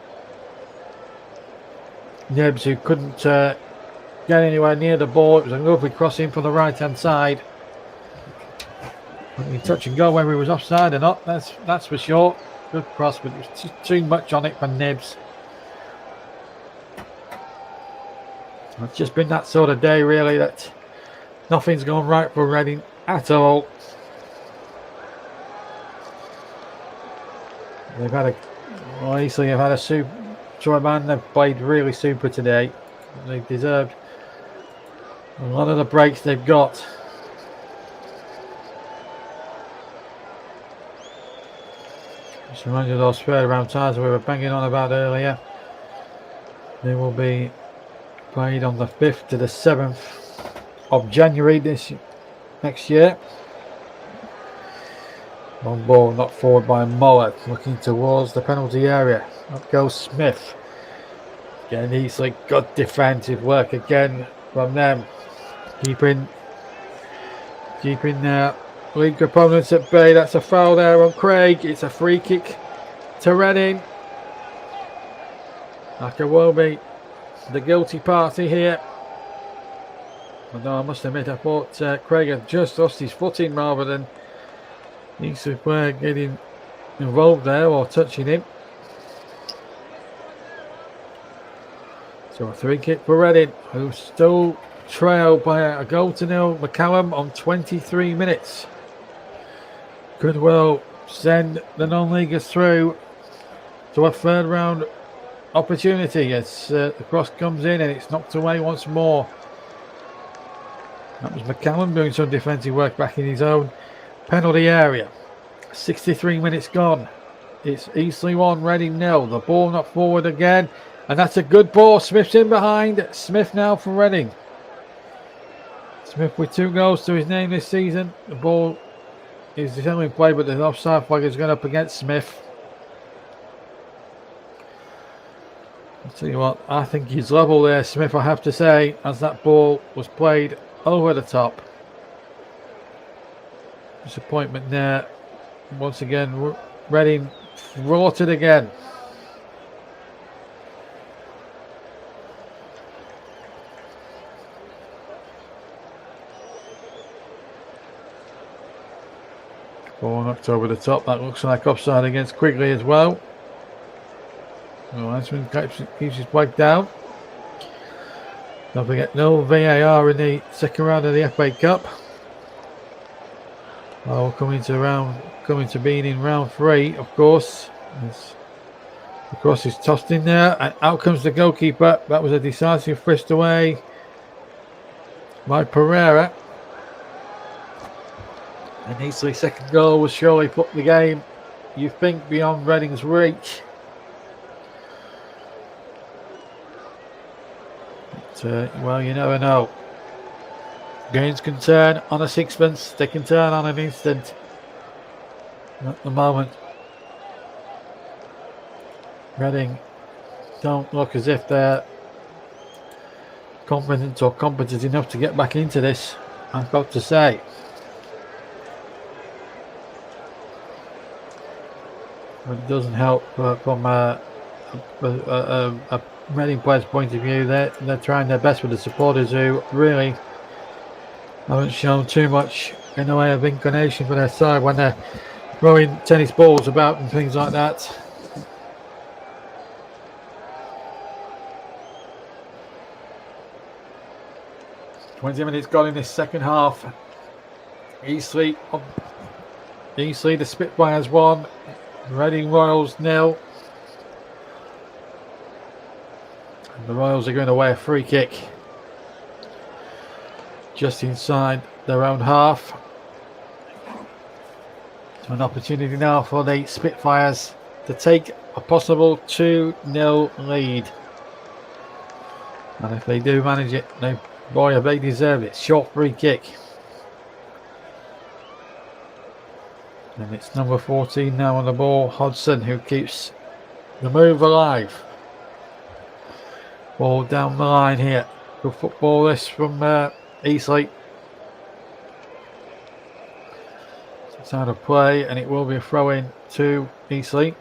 Nebs, who couldn't get anywhere near the ball. It was a lovely crossing from the right hand side. Wouldn't be touch and go whether he was offside or not, that's for sure. Good cross, but it was too much on it for Nibs. It's just been that sort of day, really, that nothing's gone right for Reading at all. They've had Eastleigh have had a super man. They've played really super today. They've deserved a lot of the breaks they've got. Just remind you of those third round ties we were banging on about earlier. They will be played on the 5th to the 7th of January next year. Long ball knocked forward by Muller, looking towards the penalty area. Up goes Smith. Again, Eastleigh, good defensive work again from them. Keeping their league opponents at bay. That's a foul there on Craig. It's a free kick to Reading. Akawobi, the guilty party here. Although I must admit, I thought Craig had just lost his footing rather than Eastleigh player getting involved there or touching him. So a free kick for Reading, who still trailed by a goal to nil. McCallum on 23 minutes. Could well send the non-leaguers through to a third round opportunity as the cross comes in and it's knocked away once more. That was McCallum doing some defensive work back in his own penalty area. 63 minutes gone. It's Eastleigh 1, Reading 0. The ball not forward again, and that's a good ball. Smith's in behind. Smith now for Reading. Smith with 2 goals to his name this season. The ball is still in play, but the offside flag is going up against Smith. I'll tell you what, I think he's level there, Smith, I have to say, as that ball was played over the top. Disappointment there. Once again, Reading thwarted again. Ball knocked over the top. That looks like offside against Quigley as well. Linesman keeps his flag down. Don't forget, no VAR in the second round of the FA Cup. Well, coming to being in round 3, of course. The cross is tossed in there, and out comes the goalkeeper. That was a decisive fist away by Pereira. And Eastleigh's second goal will surely put the game, you think, beyond Reading's reach. But, well, you never know. Games can turn on a sixpence. They can turn on an instant. At the moment, Reading don't look as if they're confident or competent enough to get back into this, I've got to say. But it doesn't help from a Reading player's point of view. They're trying their best with the supporters who really haven't shown too much in the way of inclination for their side when they're throwing tennis balls about and things like that. "20 minutes gone in this second half. Eastleigh, the Spitfires 1, Reading Royals 0. And the Royals are going away a free kick just inside their own half. So an opportunity now for the Spitfires to take a possible 2-0 lead. And if they do manage it, they deserve it. Short free kick. And it's number 14 now on the ball, Hodgson, who keeps the move alive. Ball down the line here. Good football this from Eastleigh. It's out of play, and it will be a throw in to Eastleigh.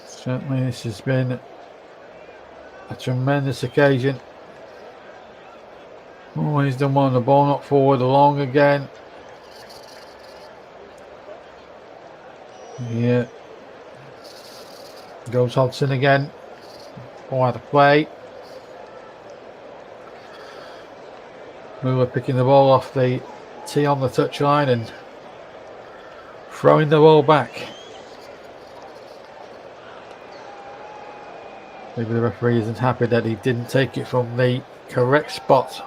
Certainly this has been a tremendous occasion. Oh, he's done one. The ball not forward, along again. Yeah. Goes Hodgson again. Ball out of play. Muller picking the ball off the tee on the touchline and throwing the ball back. Maybe the referee isn't happy that he didn't take it from the correct spot.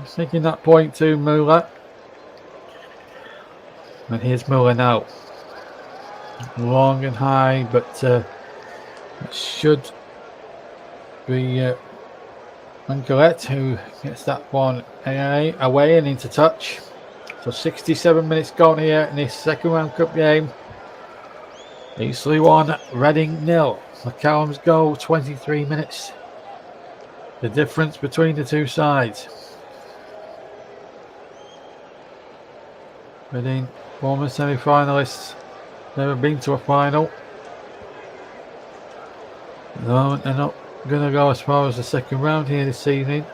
He's making that point to Muller. And here's Muller now. Long and high, but it should be Colette who gets that one away and into touch. So 67 minutes gone here in this second round cup game. Eastleigh 1, Reading 0. McCallum's goal, 23 minutes. The difference between the two sides. Reading, former semi-finalists, never been to a final. At the moment, they're not going to go as far as the second round here this evening.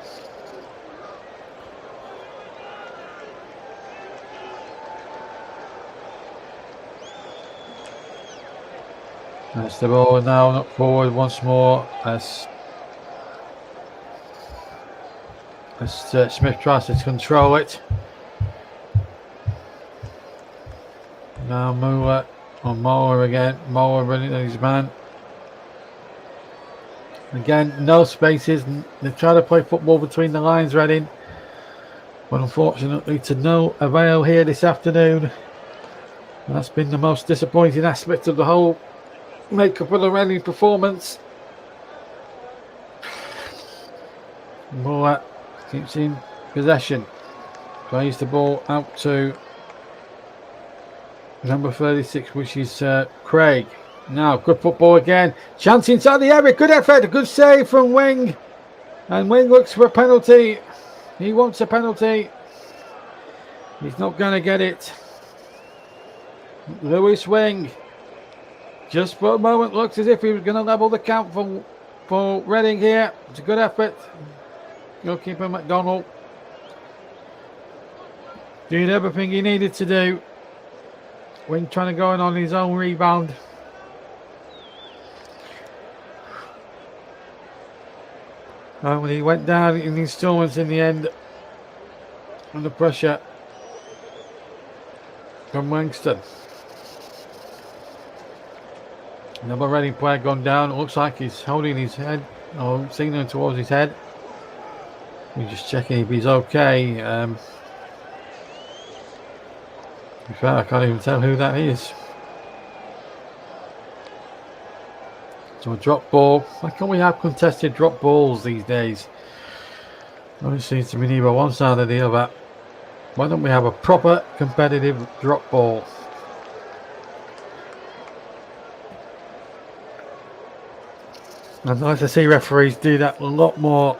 That's the ball now, not forward once more as Smith tries to control it. Now Muller on Moore again. Moore running at his man. Again, no spaces. They try to play football between the lines, Reading. But unfortunately to no avail here this afternoon. And that's been the most disappointing aspect of the whole makeup of the Reading performance. Muller keeps in possession. Plays the ball out to number 36, which is Craig. Now, good football again. Chance inside the area. Good effort. A good save from Wing. And Wing looks for a penalty. He wants a penalty. He's not going to get it. Lewis Wing, just for a moment, looks as if he was going to level the count for Reading here. It's a good effort. Goalkeeper McDonald did everything he needed to do. Wing trying to go in on his own rebound. When he went down in installments in the end, under pressure from Wingston. Another Reading player gone down. It looks like he's holding his head, or signaling towards his head. We're just checking if he's okay. In fact, I can't even tell who that is. So a drop ball. Why can't we have contested drop balls these days? It seems to be neither one side or the other. Why don't we have a proper competitive drop ball? I'd like to see referees do that a lot more,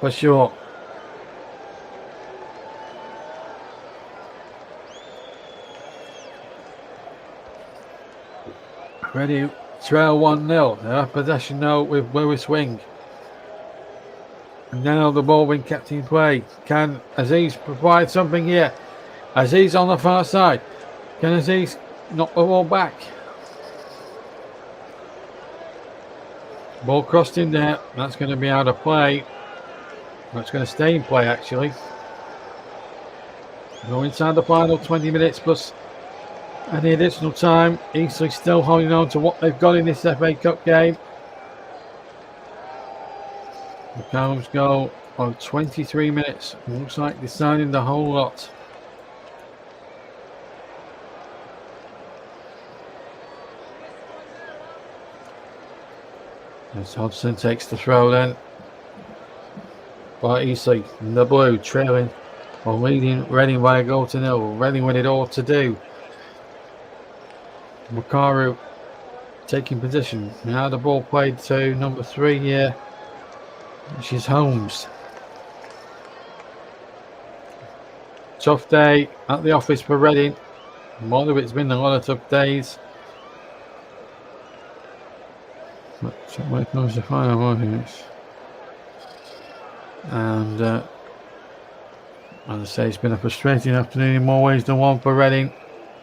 for sure. Ready trail 1-0. They have possession now with Lewis Wing. And now the ball being kept in play. Can Aziz provide something here? Aziz on the far side. Can Aziz knock the ball back? Ball crossed in there. That's going to be out of play. That's going to stay in play, actually. Go inside the final 20 minutes plus any additional time. Eastleigh still holding on to what they've got in this FA Cup game. The Cowboys go on 23 minutes. Looks like deciding the whole lot. As Hodgson takes the throw then. By Eastleigh in the blue, trailing or leading Reading by a goal to nil. Reading with it all to do. Makaru taking position. Now the ball played to number 3 here, which is Holmes. Tough day at the office for Reading. More of it's been a lot of tough days. But when it comes to final arguments. And as I say, it's been a frustrating afternoon in more ways than one for Reading.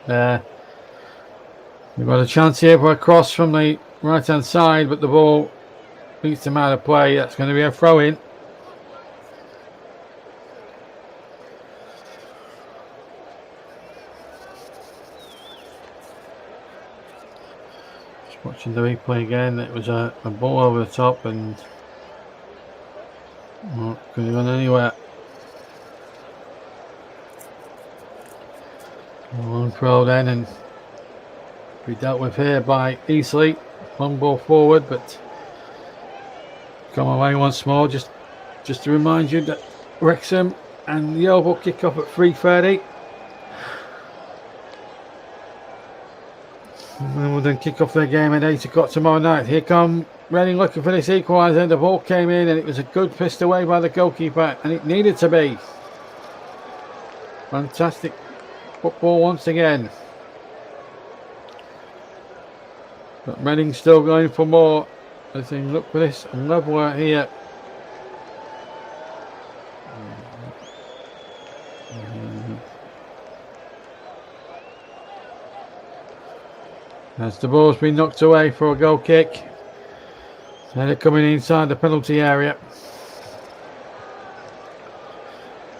We've got a chance here for a cross from the right hand side, but the ball beats them out of play. That's going to be a throw in. Just watching the replay again, it was a ball over the top and not going to go anywhere. Long throw then and be dealt with here by Eastleigh. Long ball forward, but come away once more. Just to remind you that Wrexham and the Oval kick off at 3:30. And we'll then kick off their game at 8 o'clock tomorrow night. Here come Reading looking for this equaliser. The ball came in and it was a good fist away by the goalkeeper, and it needed to be. Fantastic football once again. But Reading still going for more. As they look for this leveler here. As the ball's been knocked away for a goal kick. And they're coming inside the penalty area.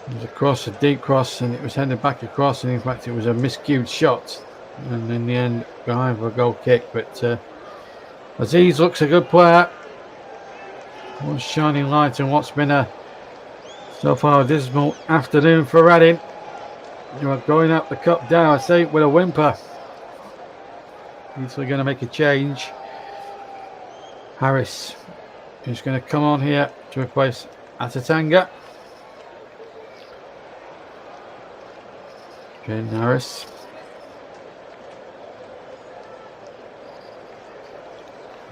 It was a cross, a deep cross, and it was headed back across, and in fact it was a miscued shot. And in the end, behind for a goal kick. But Aziz looks a good player. One shining light on what's been a so far a dismal afternoon for Reading. You are going up the cup down, I say, with a whimper. He's going to make a change. Harris is going to come on here to replace Atatanga. Jane Harris.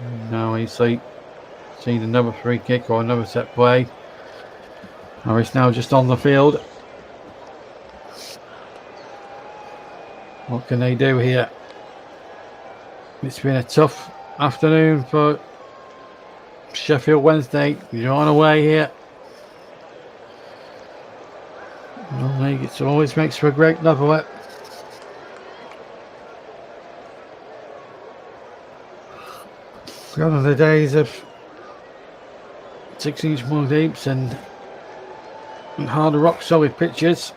And now Eastleigh sees another free kick or another set play. Harris now just on the field. What can they do here? It's been a tough afternoon for Sheffield Wednesday. You're on away here. It always makes for a great leveler. Gone are the days of 6-inch more deeps and harder rock solid pitches.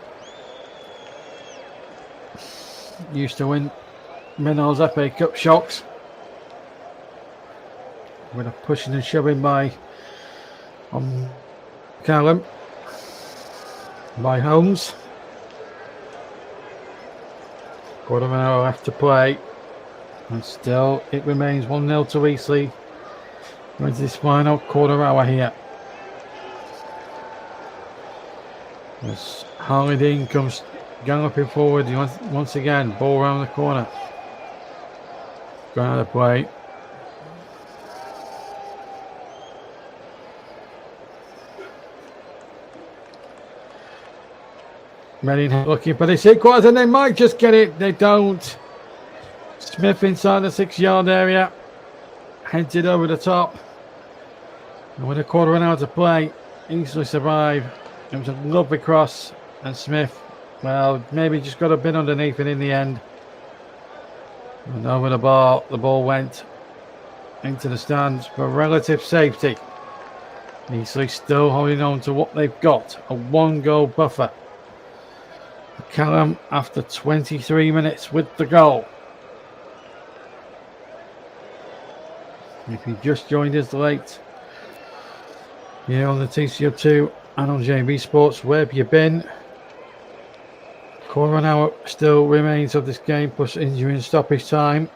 Used to win Menards FA Cup shocks with a pushing and shoving by Callum, by Holmes. Quarter of an hour left to play, and still it remains 1-0 to Eastleigh. When's this final quarter hour here? As Harley Dean comes galloping forward once again, ball around the corner. Going out of play. Reading looking for this equaliser, and they might just get it. They don't. Smith inside the 6-yard area. heads it over the top. And with a quarter of an hour to play, Eastleigh survive. It was a lovely cross, and Smith, well, maybe just got a bit underneath it in the end. And over the ball went into the stands for relative safety. Eastleigh still holding on to what they've got, a 1-goal buffer. Callum, after 23 minutes with the goal. If you just joined us late, here on the TCO2 and on JB Sports, where have you been? Quarter of an hour still remains of this game, plus injury and stoppage time.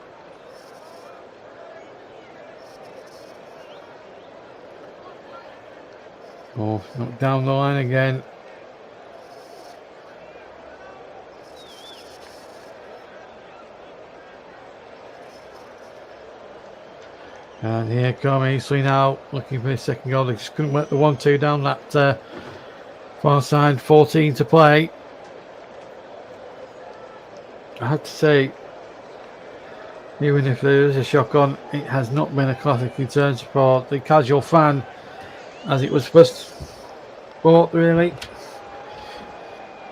Oh, knocked down the line again. And here come Eastleigh now, looking for his second goal. They just couldn't work the 1-2 down that far side. 14 to play. I have to say, even if there is a shock on, it has not been a classic in terms for the casual fan, as it was first bought, really.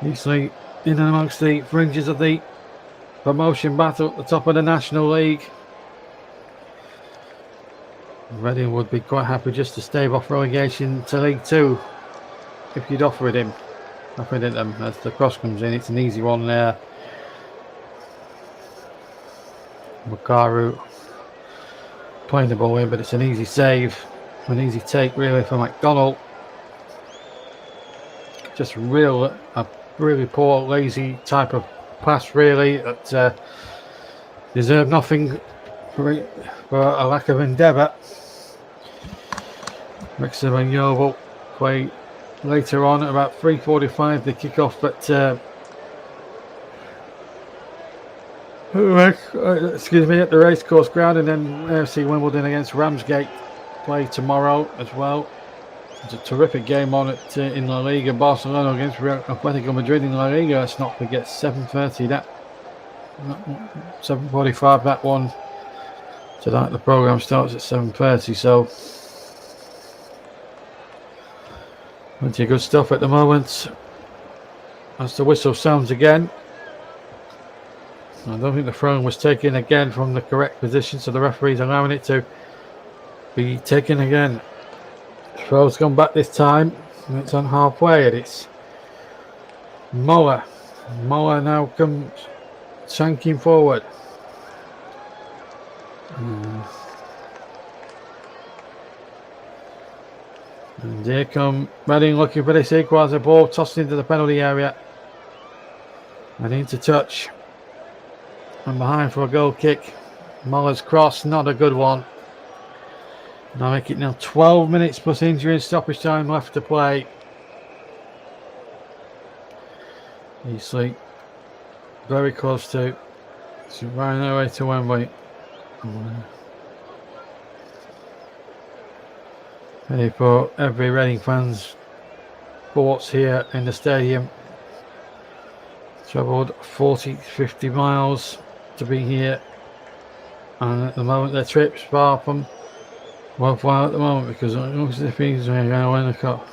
Eastleigh in and amongst the fringes of the promotion battle at the top of the National League. Reading would be quite happy just to stave off relegation to League 2 if you'd offered it them. As the cross comes in, it's an easy one there. Makaru playing the ball in, but it's an easy save, an easy take really for McDonald. Just a really poor, lazy type of pass really that deserved nothing for a lack of endeavour. Wrexham and Yeovil play later on at about 3:45 the kick-off, but at the Racecourse Ground, and then AFC Wimbledon against Ramsgate play tomorrow as well. It's a terrific game on it in La Liga. Barcelona against Atletico Madrid in La Liga. Let's not forget 7:30 7:45 that one. Tonight the programme starts at 7:30, so plenty of good stuff at the moment. As the whistle sounds again, I don't think the throwing was taken again from the correct position, so the referee's allowing it to be taken again. Throw's gone back this time, and it's on halfway, and it's Moller. Moller now comes shanking forward. And here come Reading looking for this equaliser. Ball tossed into the penalty area and into touch and behind for a goal kick. Muller's cross, not a good one. Now make it now 12 minutes plus injury and stoppage time left to play. Eastleigh very close to right their way to Wembley. Ready for every Reading fan's thoughts here in the stadium. Travelled 40-50 miles to be here, and at the moment their trip's far from worthwhile at the moment, because it looks as if he's going to win the cup.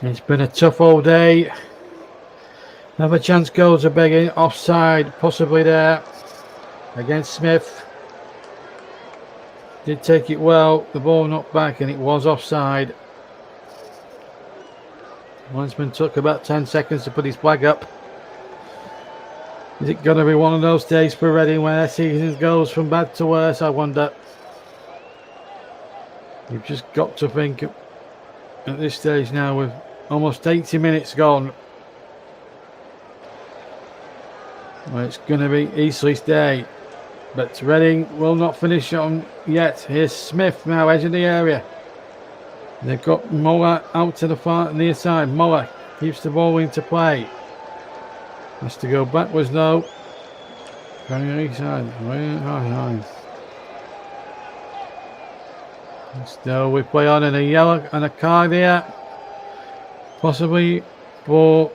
It's been a tough all day. Another chance goes are begging. Offside, possibly there against Smith. Did take it well. The ball knocked back and it was offside. Linesman took about 10 seconds to put his flag up. Is it going to be one of those days for Reading where their season goes from bad to worse, I wonder? You've just got to think at this stage now, with almost 80 minutes gone, well, it's going to be Eastleigh's day, but Reading will not finish on yet. Here's Smith now, edge of the area. They've got Moller out to the far near side. Moller keeps the ball into play. Has to go backwards now. Very side. Still, we play on in a yellow and a card here. Possibly for.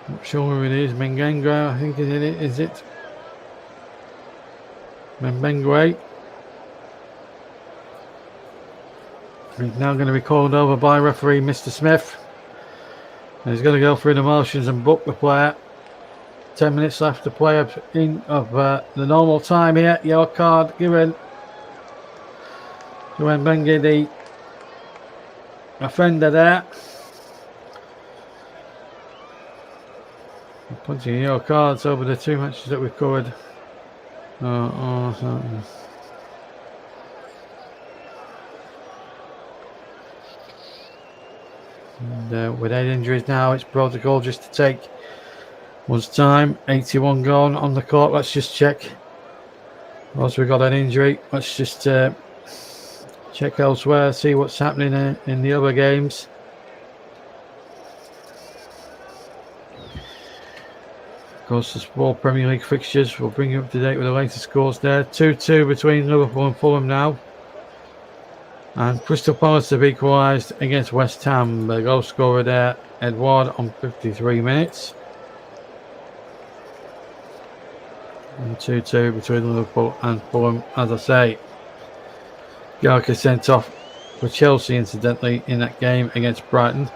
Not sure who it is. Mengengra, I think is it? Menbengue. He's now going to be called over by referee Mr. Smith. And he's going to go through the motions and book the player. 10 minutes left to play of the normal time here. Yellow card given to Menbengue, the offender there. Punching yellow cards over the 2 matches that we've covered. And with 8 injuries now, it's protocol just to take one's time. 81 gone on the court. Let's just check. Once we've got an injury, let's just check elsewhere, see what's happening in the other games. Of course, the 4 Premier League fixtures will bring you up to date with the latest scores there. 2-2 between Liverpool and Fulham now. And Crystal Palace have equalised against West Ham. The goal scorer there, Edouard, on 53 minutes. And 2-2 between Liverpool and Fulham. As I say, Garka sent off for Chelsea, incidentally, in that game against Brighton.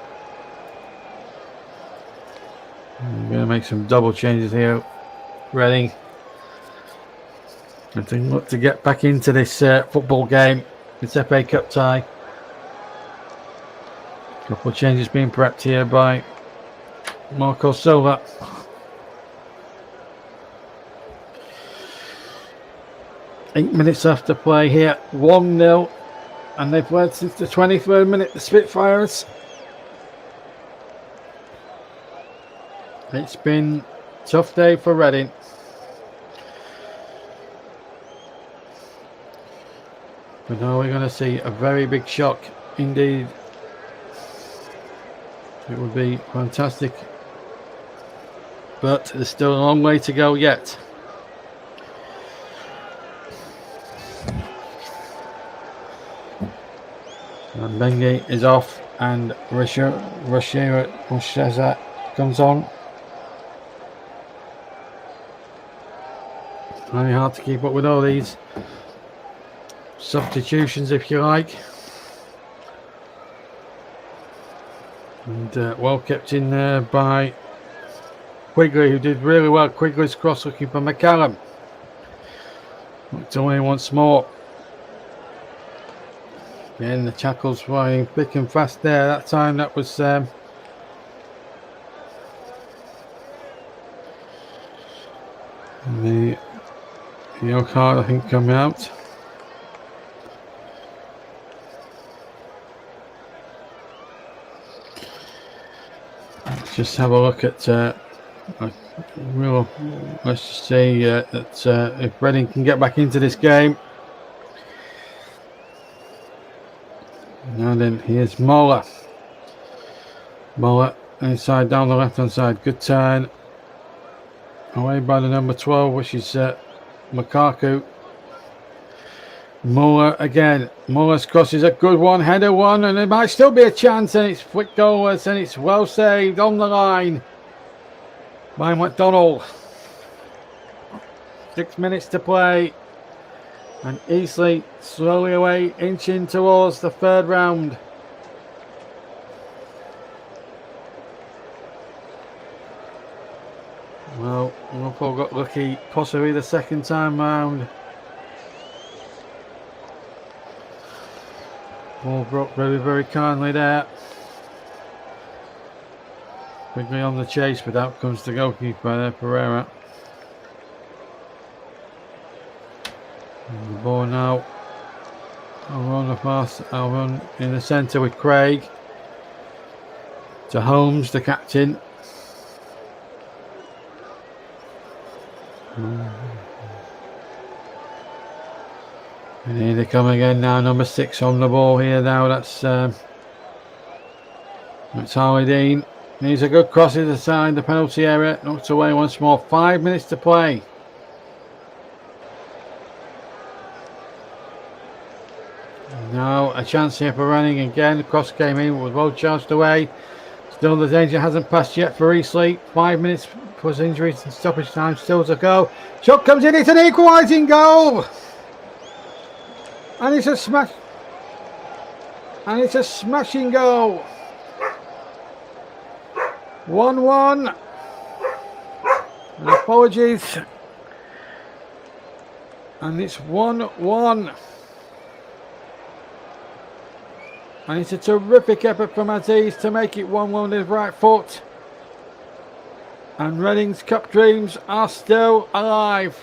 I'm going to make some double changes here. Reading. I think look to get back into this football game. It's FA Cup tie. A couple of changes being prepped here by Marco Silva. Eight minutes after play here. 1-0. And they've led since the 23rd minute, the Spitfires. It's been a tough day for Reading. But now we're going to see a very big shock indeed. It would be fantastic. But there's still a long way to go yet. And Bengue is off and Rasheza comes on. Very hard to keep up with all these substitutions, if you like. And well kept in there by Quigley, who did really well. Quigley's cross looking for McCallum. Looked away once more. Again, the tackles flying thick and fast there. That time that was the yellow card, I think, coming out. Let's just have a look at let's just say that if Reading can get back into this game. Now then, here's Mola. Mola inside down the left hand side. Good turn. Away by the number 12, which is Makaku. Muller again. Muller's cross is a good one, header one, and there might still be a chance, and it's flicked goalless, and it's well saved on the line by McDonald. 6 minutes to play, and Eastleigh slowly away, inching towards the third round. Well, Liverpool got lucky, possibly the second time round. Ball brought very, very kindly there. Quickly on the chase, but out comes the goalkeeper there, Pereira. And the ball now over on the pass, over in the centre with Craig. To Holmes, the captain. And here they come again now, number 6 on the ball here now. That's It's Harley Dean. Needs a good cross inside the penalty area. Knocked away once more. 5 minutes to play. Now a chance here for Reading again. The cross came in, was well charged away. Still the danger hasn't passed yet for Eastleigh. 5 minutes plus injuries and stoppage time still to go. Shot comes in, it's an equalising goal! And it's a smash. And it's a smashing goal. 1-1. And apologies. And it's 1-1. And it's a terrific effort from Aziz to make it 1-1 with his right foot. And Reading's cup dreams are still alive.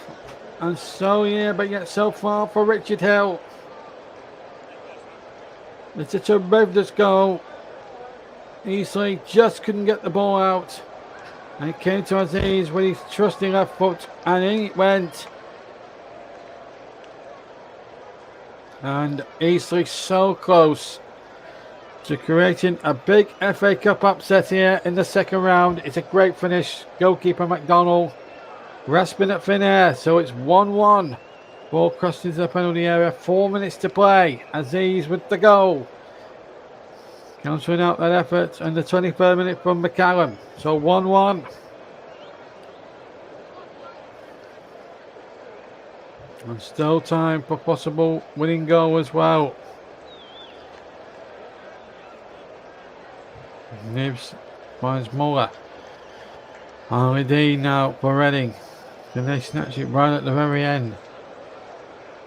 And so, yeah, but yet so far for Richard Hill. It's a tremendous goal. Eastleigh just couldn't get the ball out. And it came to Aziz with his trusty left foot. And in it went. And Eastleigh so close to creating a big FA Cup upset here in the second round. It's a great finish. Goalkeeper McDonald grasping at thin air. So it's 1-1. Ball crossed into the penalty area. 4 minutes to play. Aziz with the goal. Countering out that effort. And the 23rd minute from McCallum. So 1-1. And still time for possible winning goal as well. Nibs finds Muller. Harley Dean now for Reading. Can they snatch it right at the very end?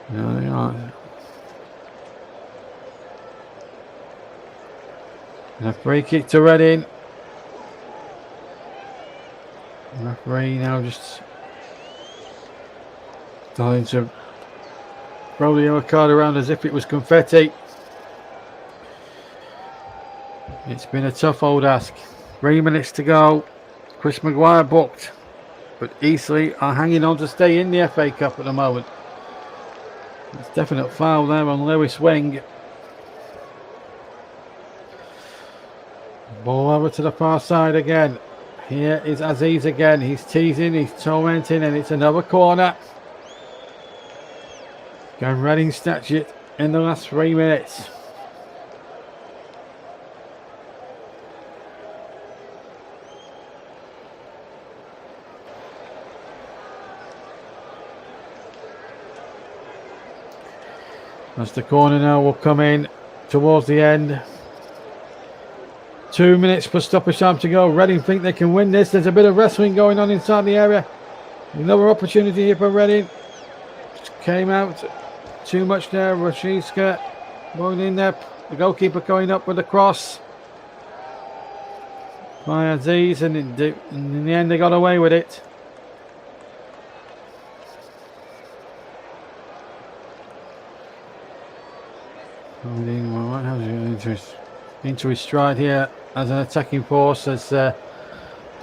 No, they aren't. And a free kick to Reading. The referee now just starting to throw the yellow card around as if it was confetti. It's been a tough old ask. 3 minutes to go. Chris Maguire booked. But Eastleigh are hanging on to stay in the FA Cup at the moment. It's definite foul there on Lewis Wing. Ball over to the far side again. Here is Aziz again. He's teasing, he's tormenting, and it's another corner. Can Reading snatch it in the last 3 minutes? As the corner now will come in towards the end. 2 minutes plus stoppage time to go. Reading think they can win this. There's a bit of wrestling going on inside the area. Another opportunity here for Reading. Came out too much there. Rashiska going in there. The goalkeeper going up with the cross. By Aziz, and in the end they got away with it. Into his stride here as an attacking force as the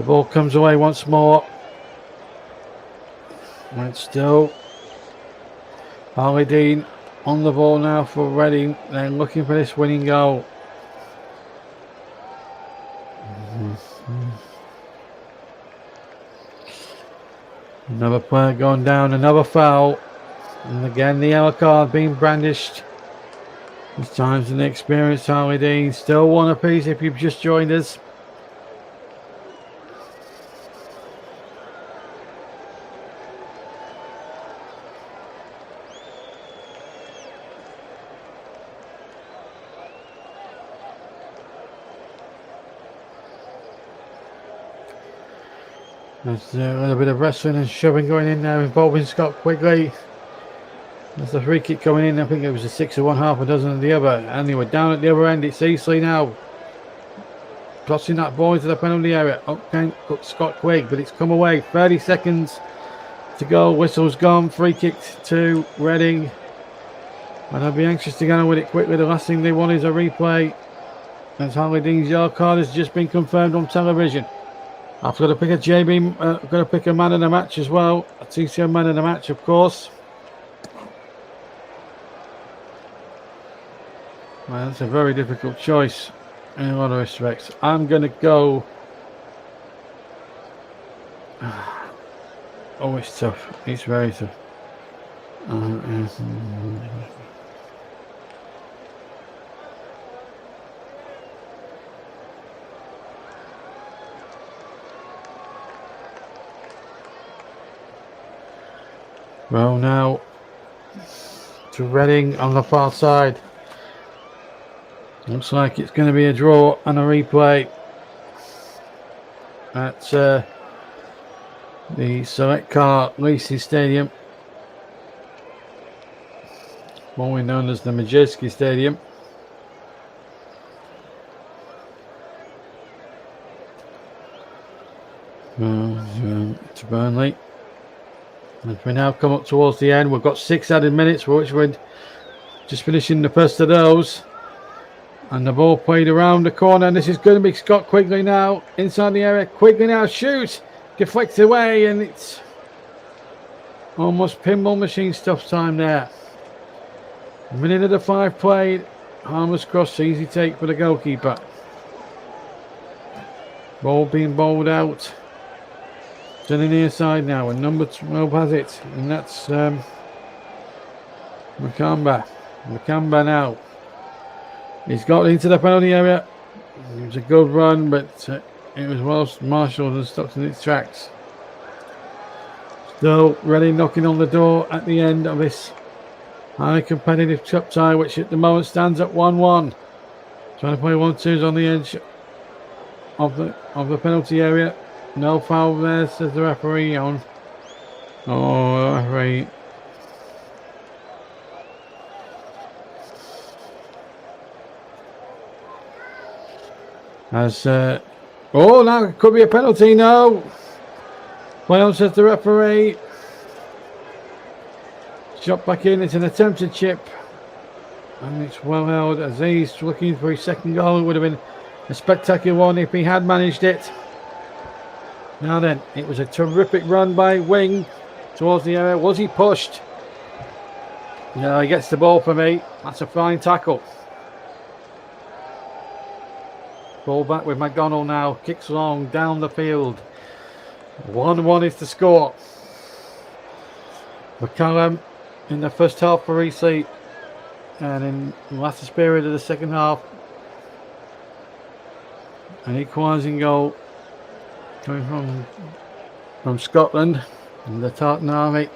ball comes away once more. And it's still Harley Dean on the ball now for Reading. They're looking for this winning goal. Another player going down, another foul. And again the yellow card being brandished. This time's an experienced Harley Dean. Still one apiece if you've just joined us. There's a little bit of wrestling and shoving going in there involving Scott Quigley. There's the free kick coming in. I think it was a 6 of one, half a dozen of the other. And they were down at the other end. It's Eastleigh now. Tossing that ball into the penalty area. Okay, Scott Quigg, but it's come away. 30 seconds to go. Whistle's gone. Free kick to Reading. And I'd be anxious to get on with it quickly. The last thing they want is a replay. As Harley Dean's yellow card has just been confirmed on television. I've got to pick a JB. I've got to pick a man of the match as well. A TCM man of the match, of course. Well, that's a very difficult choice. in a lot of respects. I'm going to go. Oh, it's tough. It's very tough. Well, now to Reading on the far side. Looks like it's going to be a draw and a replay at the Select Car Racing Stadium, formerly known as the Majeski Stadium. To Burnley. As we now come up towards the end, we've got 6 added minutes, which we're just finishing the first of those. And the ball played around the corner, and this is going to be Scott Quigley now inside the area. Quigley now shoots, deflects away, and it's almost pinball machine stuff time there. A minute of the 5 played. Harmer's cross, easy take for the goalkeeper. Ball being bowled out to the near side now, and number 12 has it, and that's Makamba. Makamba now. He's got into the penalty area. It was a good run, but it was well marshalled and stopped in its tracks. Still Reading knocking on the door at the end of this high competitive cup tie, which at the moment stands at 1-1. Trying to play 1-2s on the edge of the penalty area. No foul there, says the referee on. Oh, the referee. As oh, now it could be a penalty. No. Well, says the referee. Shot back in. It's an attempted chip, and it's well held. As he's looking for his second goal, it would have been a spectacular one if he had managed it. Now then, it was a terrific run by Wing towards the area. Was he pushed? No, he gets the ball for me. That's a fine tackle. Ball back with McDonald now. Kicks long down the field. 1-1 is the score. McCallum in the first half for Eastleigh, and in the last period of the second half, an equalising goal coming from Scotland and the Tartan Army.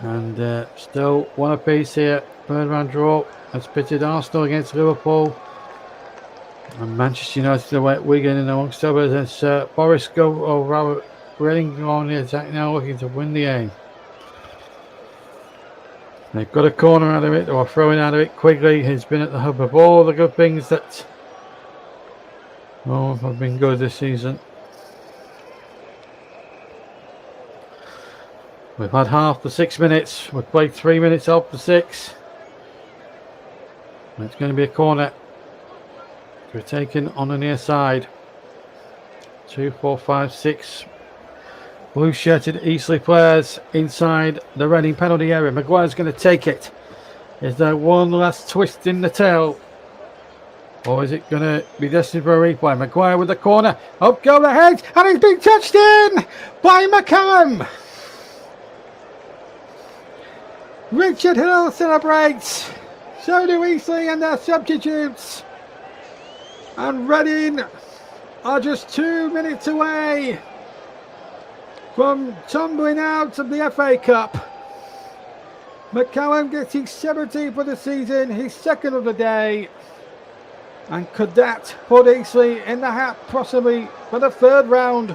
And still one apiece here. Third round draw has pitted Arsenal against Liverpool and Manchester United away at Wigan in amongst others. As Boris Robert Reading on the attack now, looking to win the game. They've got a corner out of it, or throwing out of it. Quigley has been at the hub of all the good things that have been good this season. We've had half the 6 minutes. We've played 3 minutes off the 6. It's going to be a corner. We're taken on the near side. 2, 4, 5, 6 blue shirted Eastleigh players inside the Reading penalty area. Maguire's going to take it. Is there one last twist in the tail, or is it going to be destined for a replay? Maguire with the corner. Up go the head, and he's been touched in by McCallum. Richard Hill celebrates. So do Eastleigh and their substitutes. And Reading are just 2 minutes away from tumbling out of the FA Cup. McCallum gets his 17th for the season, his second of the day. And could that put Eastleigh in the hat possibly for the third round?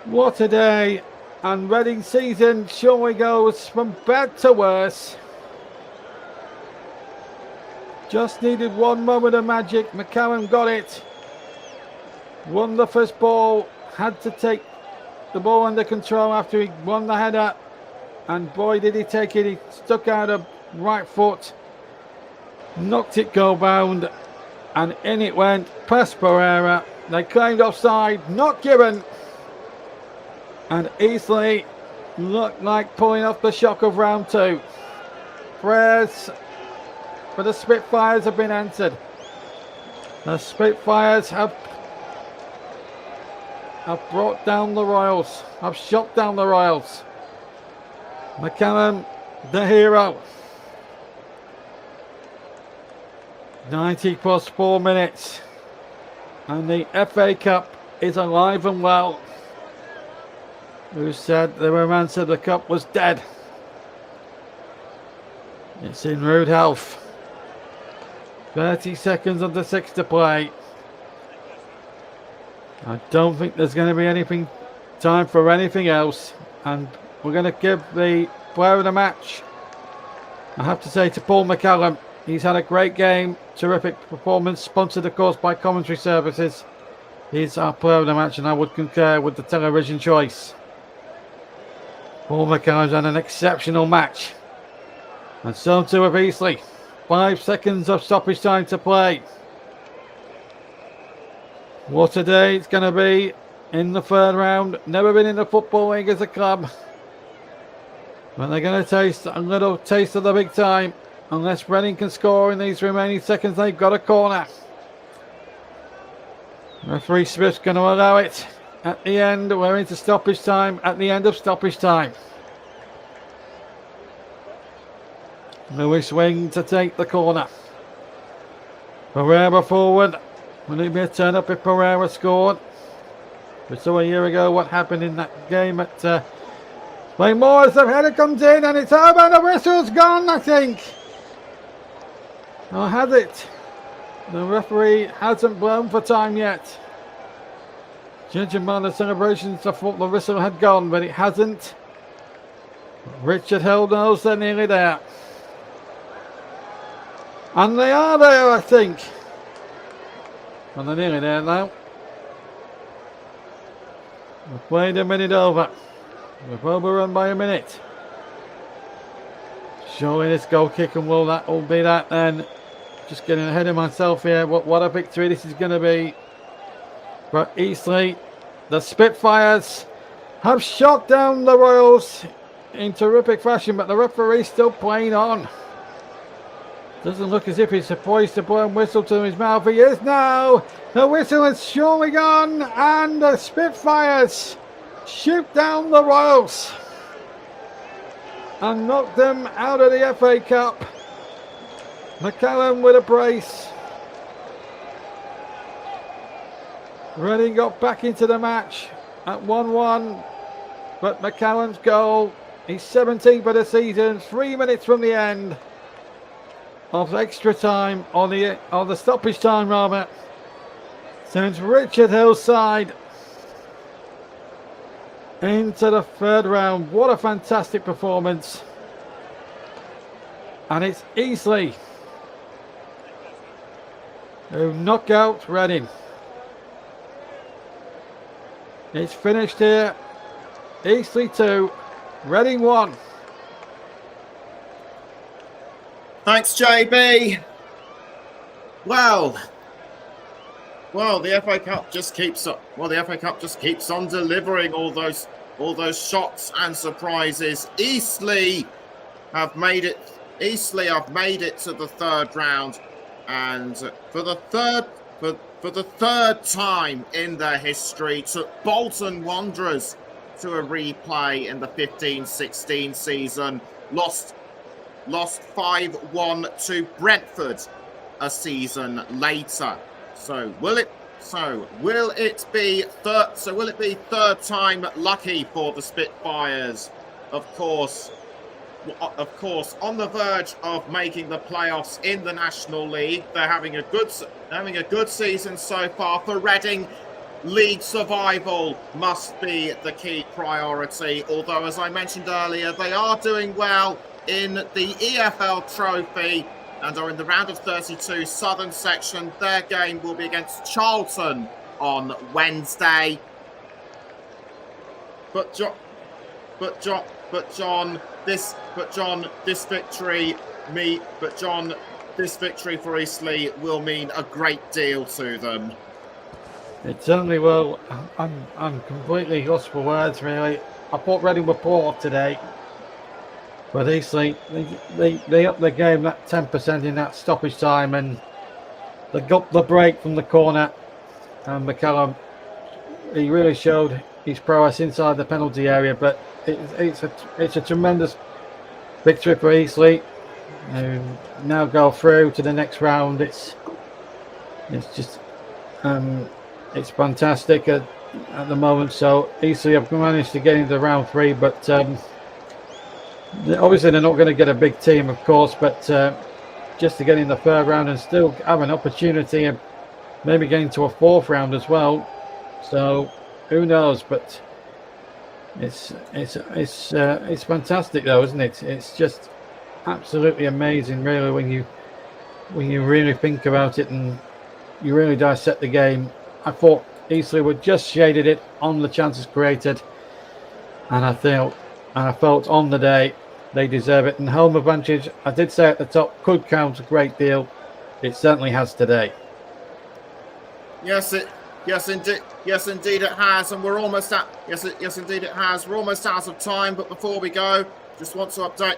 What a day. And Reading's season surely goes from bad to worse. Just needed one moment of magic. McCallum got it. Won the first ball. Had to take the ball under control after he won the header. And boy, did he take it. He stuck out a right foot. Knocked it goal bound. And in it went. Past Pereira. They claimed offside. Not given. And Eastleigh looked like pulling off the shock of round 2. Prayers but the Spitfires have been answered. The Spitfires have brought down the Royals, have shot down the Royals. McCallum, the hero. 90 plus 4 minutes. And the FA Cup is alive and well. Who said the romance of the cup was dead? It's in rude health. 30 seconds under 6 to play. I don't think there's going to be time for anything else. And we're going to give the player of the match, I have to say, to Paul McCallum. He's had a great game, terrific performance, sponsored of course by Commentary Services. He's our player of the match, and I would concur with the television choice. Paul McCallum's had an exceptional match. And so too have Eastleigh. 5 seconds of stoppage time to play. What a day it's going to be in the third round. Never been in the Football League as a club. But they're going to taste a little taste of the big time. Unless Reading can score in these remaining seconds, they've got a corner. Referee Smith's going to allow it. At the end, we're into stoppage time. At the end of stoppage time. Lewis Wing to take the corner. Pereira forward. Will it be a turn up if Pereira scored? We saw a year ago what happened in that game at Playmore. The header comes in and it's over and the whistle's gone, I think. Or has it? The referee hasn't blown for time yet. Judging by the celebrations, I thought the whistle had gone, but it hasn't. Richard Hill knows they're nearly there. And they are there, I think. And they're nearly there now. We've played a minute over. We've overrun by a minute. Surely this goal kick and will be that then. Just getting ahead of myself here. What a victory this is going to be for Eastleigh. The Spitfires have shot down the Royals in terrific fashion, but the referee's still playing on. Doesn't look as if he's poised to blow and whistle to his mouth. He is now. The whistle has surely gone, and the Spitfires shoot down the Royals and knock them out of the FA Cup. McCallum with a brace. Reading got back into the match at 1-1, but McCallum's goal, he's 17th for the season, 3 minutes from the end of extra time, on the stoppage time rather, sends Richard Hill's side into the third round. What a fantastic performance. And it's Eastleigh who knock out Reading. It's finished here. Eastleigh 2, Reading 1. Thanks, JB. Well, the FA Cup just keeps up. Well, the FA Cup just keeps on delivering all those shocks and surprises. Eastleigh have made it. Eastleigh have made it to the third round, and for the third time in their history, took Bolton Wanderers to a replay in the 15-16 season. Lost 5-1 to Brentford a season later. So will it be third time lucky for the Spitfires? Of course, on the verge of making the playoffs in the National League. They're having a good season so far. For Reading, league survival must be the key priority. Although, as I mentioned earlier, they are doing well in the EFL Trophy and are in the round of 32 Southern section. Their game will be against Charlton on Wednesday. But John, this victory for Eastleigh will mean a great deal to them. It certainly will. I'm completely lost for words, really. I thought Reading were poor today. But Eastleigh, they upped the game that 10% in that stoppage time, and they got the break from the corner. And McCallum, he really showed his prowess inside the penalty area. But it's a tremendous victory for Eastleigh. Now go through to the next round. It's just it's fantastic at the moment. So Eastleigh have managed to get into round 3, but obviously they're not going to get a big team, of course, but just to get in the 3rd round and still have an opportunity of maybe getting to a 4th round as well. So who knows? But it's fantastic though, isn't it? It's just absolutely amazing, really, when you really think about it and you really dissect the game. I thought Eastleigh were just shaded it on the chances created, and I felt on the day they deserve it. And home advantage, I did say at the top, could count a great deal. It certainly has today. Yes, indeed it has, and we're almost at. Yes, indeed it has. We're almost out of time, but before we go, just want to update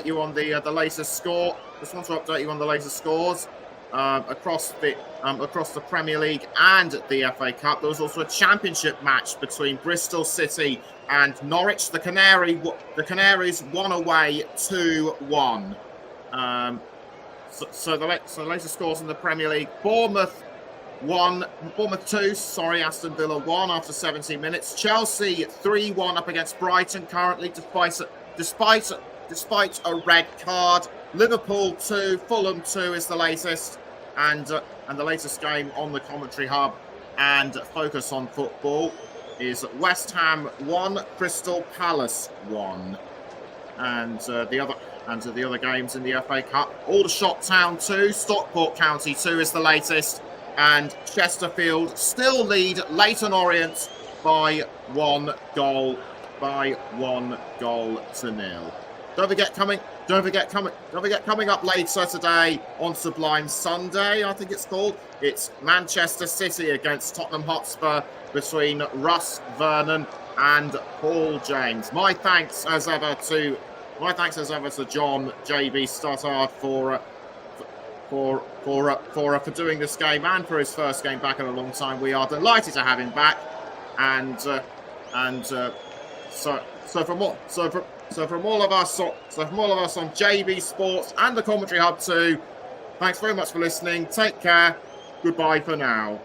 you on the latest score. Just want to update you on the latest scores across the Premier League and the FA Cup. There was also a championship match between Bristol City and Norwich. The Canaries won away 2-1. So the latest scores in the Premier League: Bournemouth 2, Aston Villa 1 after 17 minutes. Chelsea 3-1 up against Brighton currently, despite a red card. Liverpool 2, Fulham 2 is the latest, and the latest game on the Commentary Hub and Focus on Football is West Ham 1, Crystal Palace 1, and the other games in the FA Cup: Aldershot Town 2, Stockport County 2 is the latest, and Chesterfield still lead Leyton Orient by 1 goal to nil. Don't forget coming up later today on Sublime Sunday, I think it's called. It's Manchester City against Tottenham Hotspur between Russ Vernon and Paul James. My thanks as ever to John JB Stoddard for doing this game and for his first game back in a long time. We are delighted to have him back, and so from all of us on JB Sports and the Commentary Hub too, thanks very much for listening. Take care. Goodbye for now.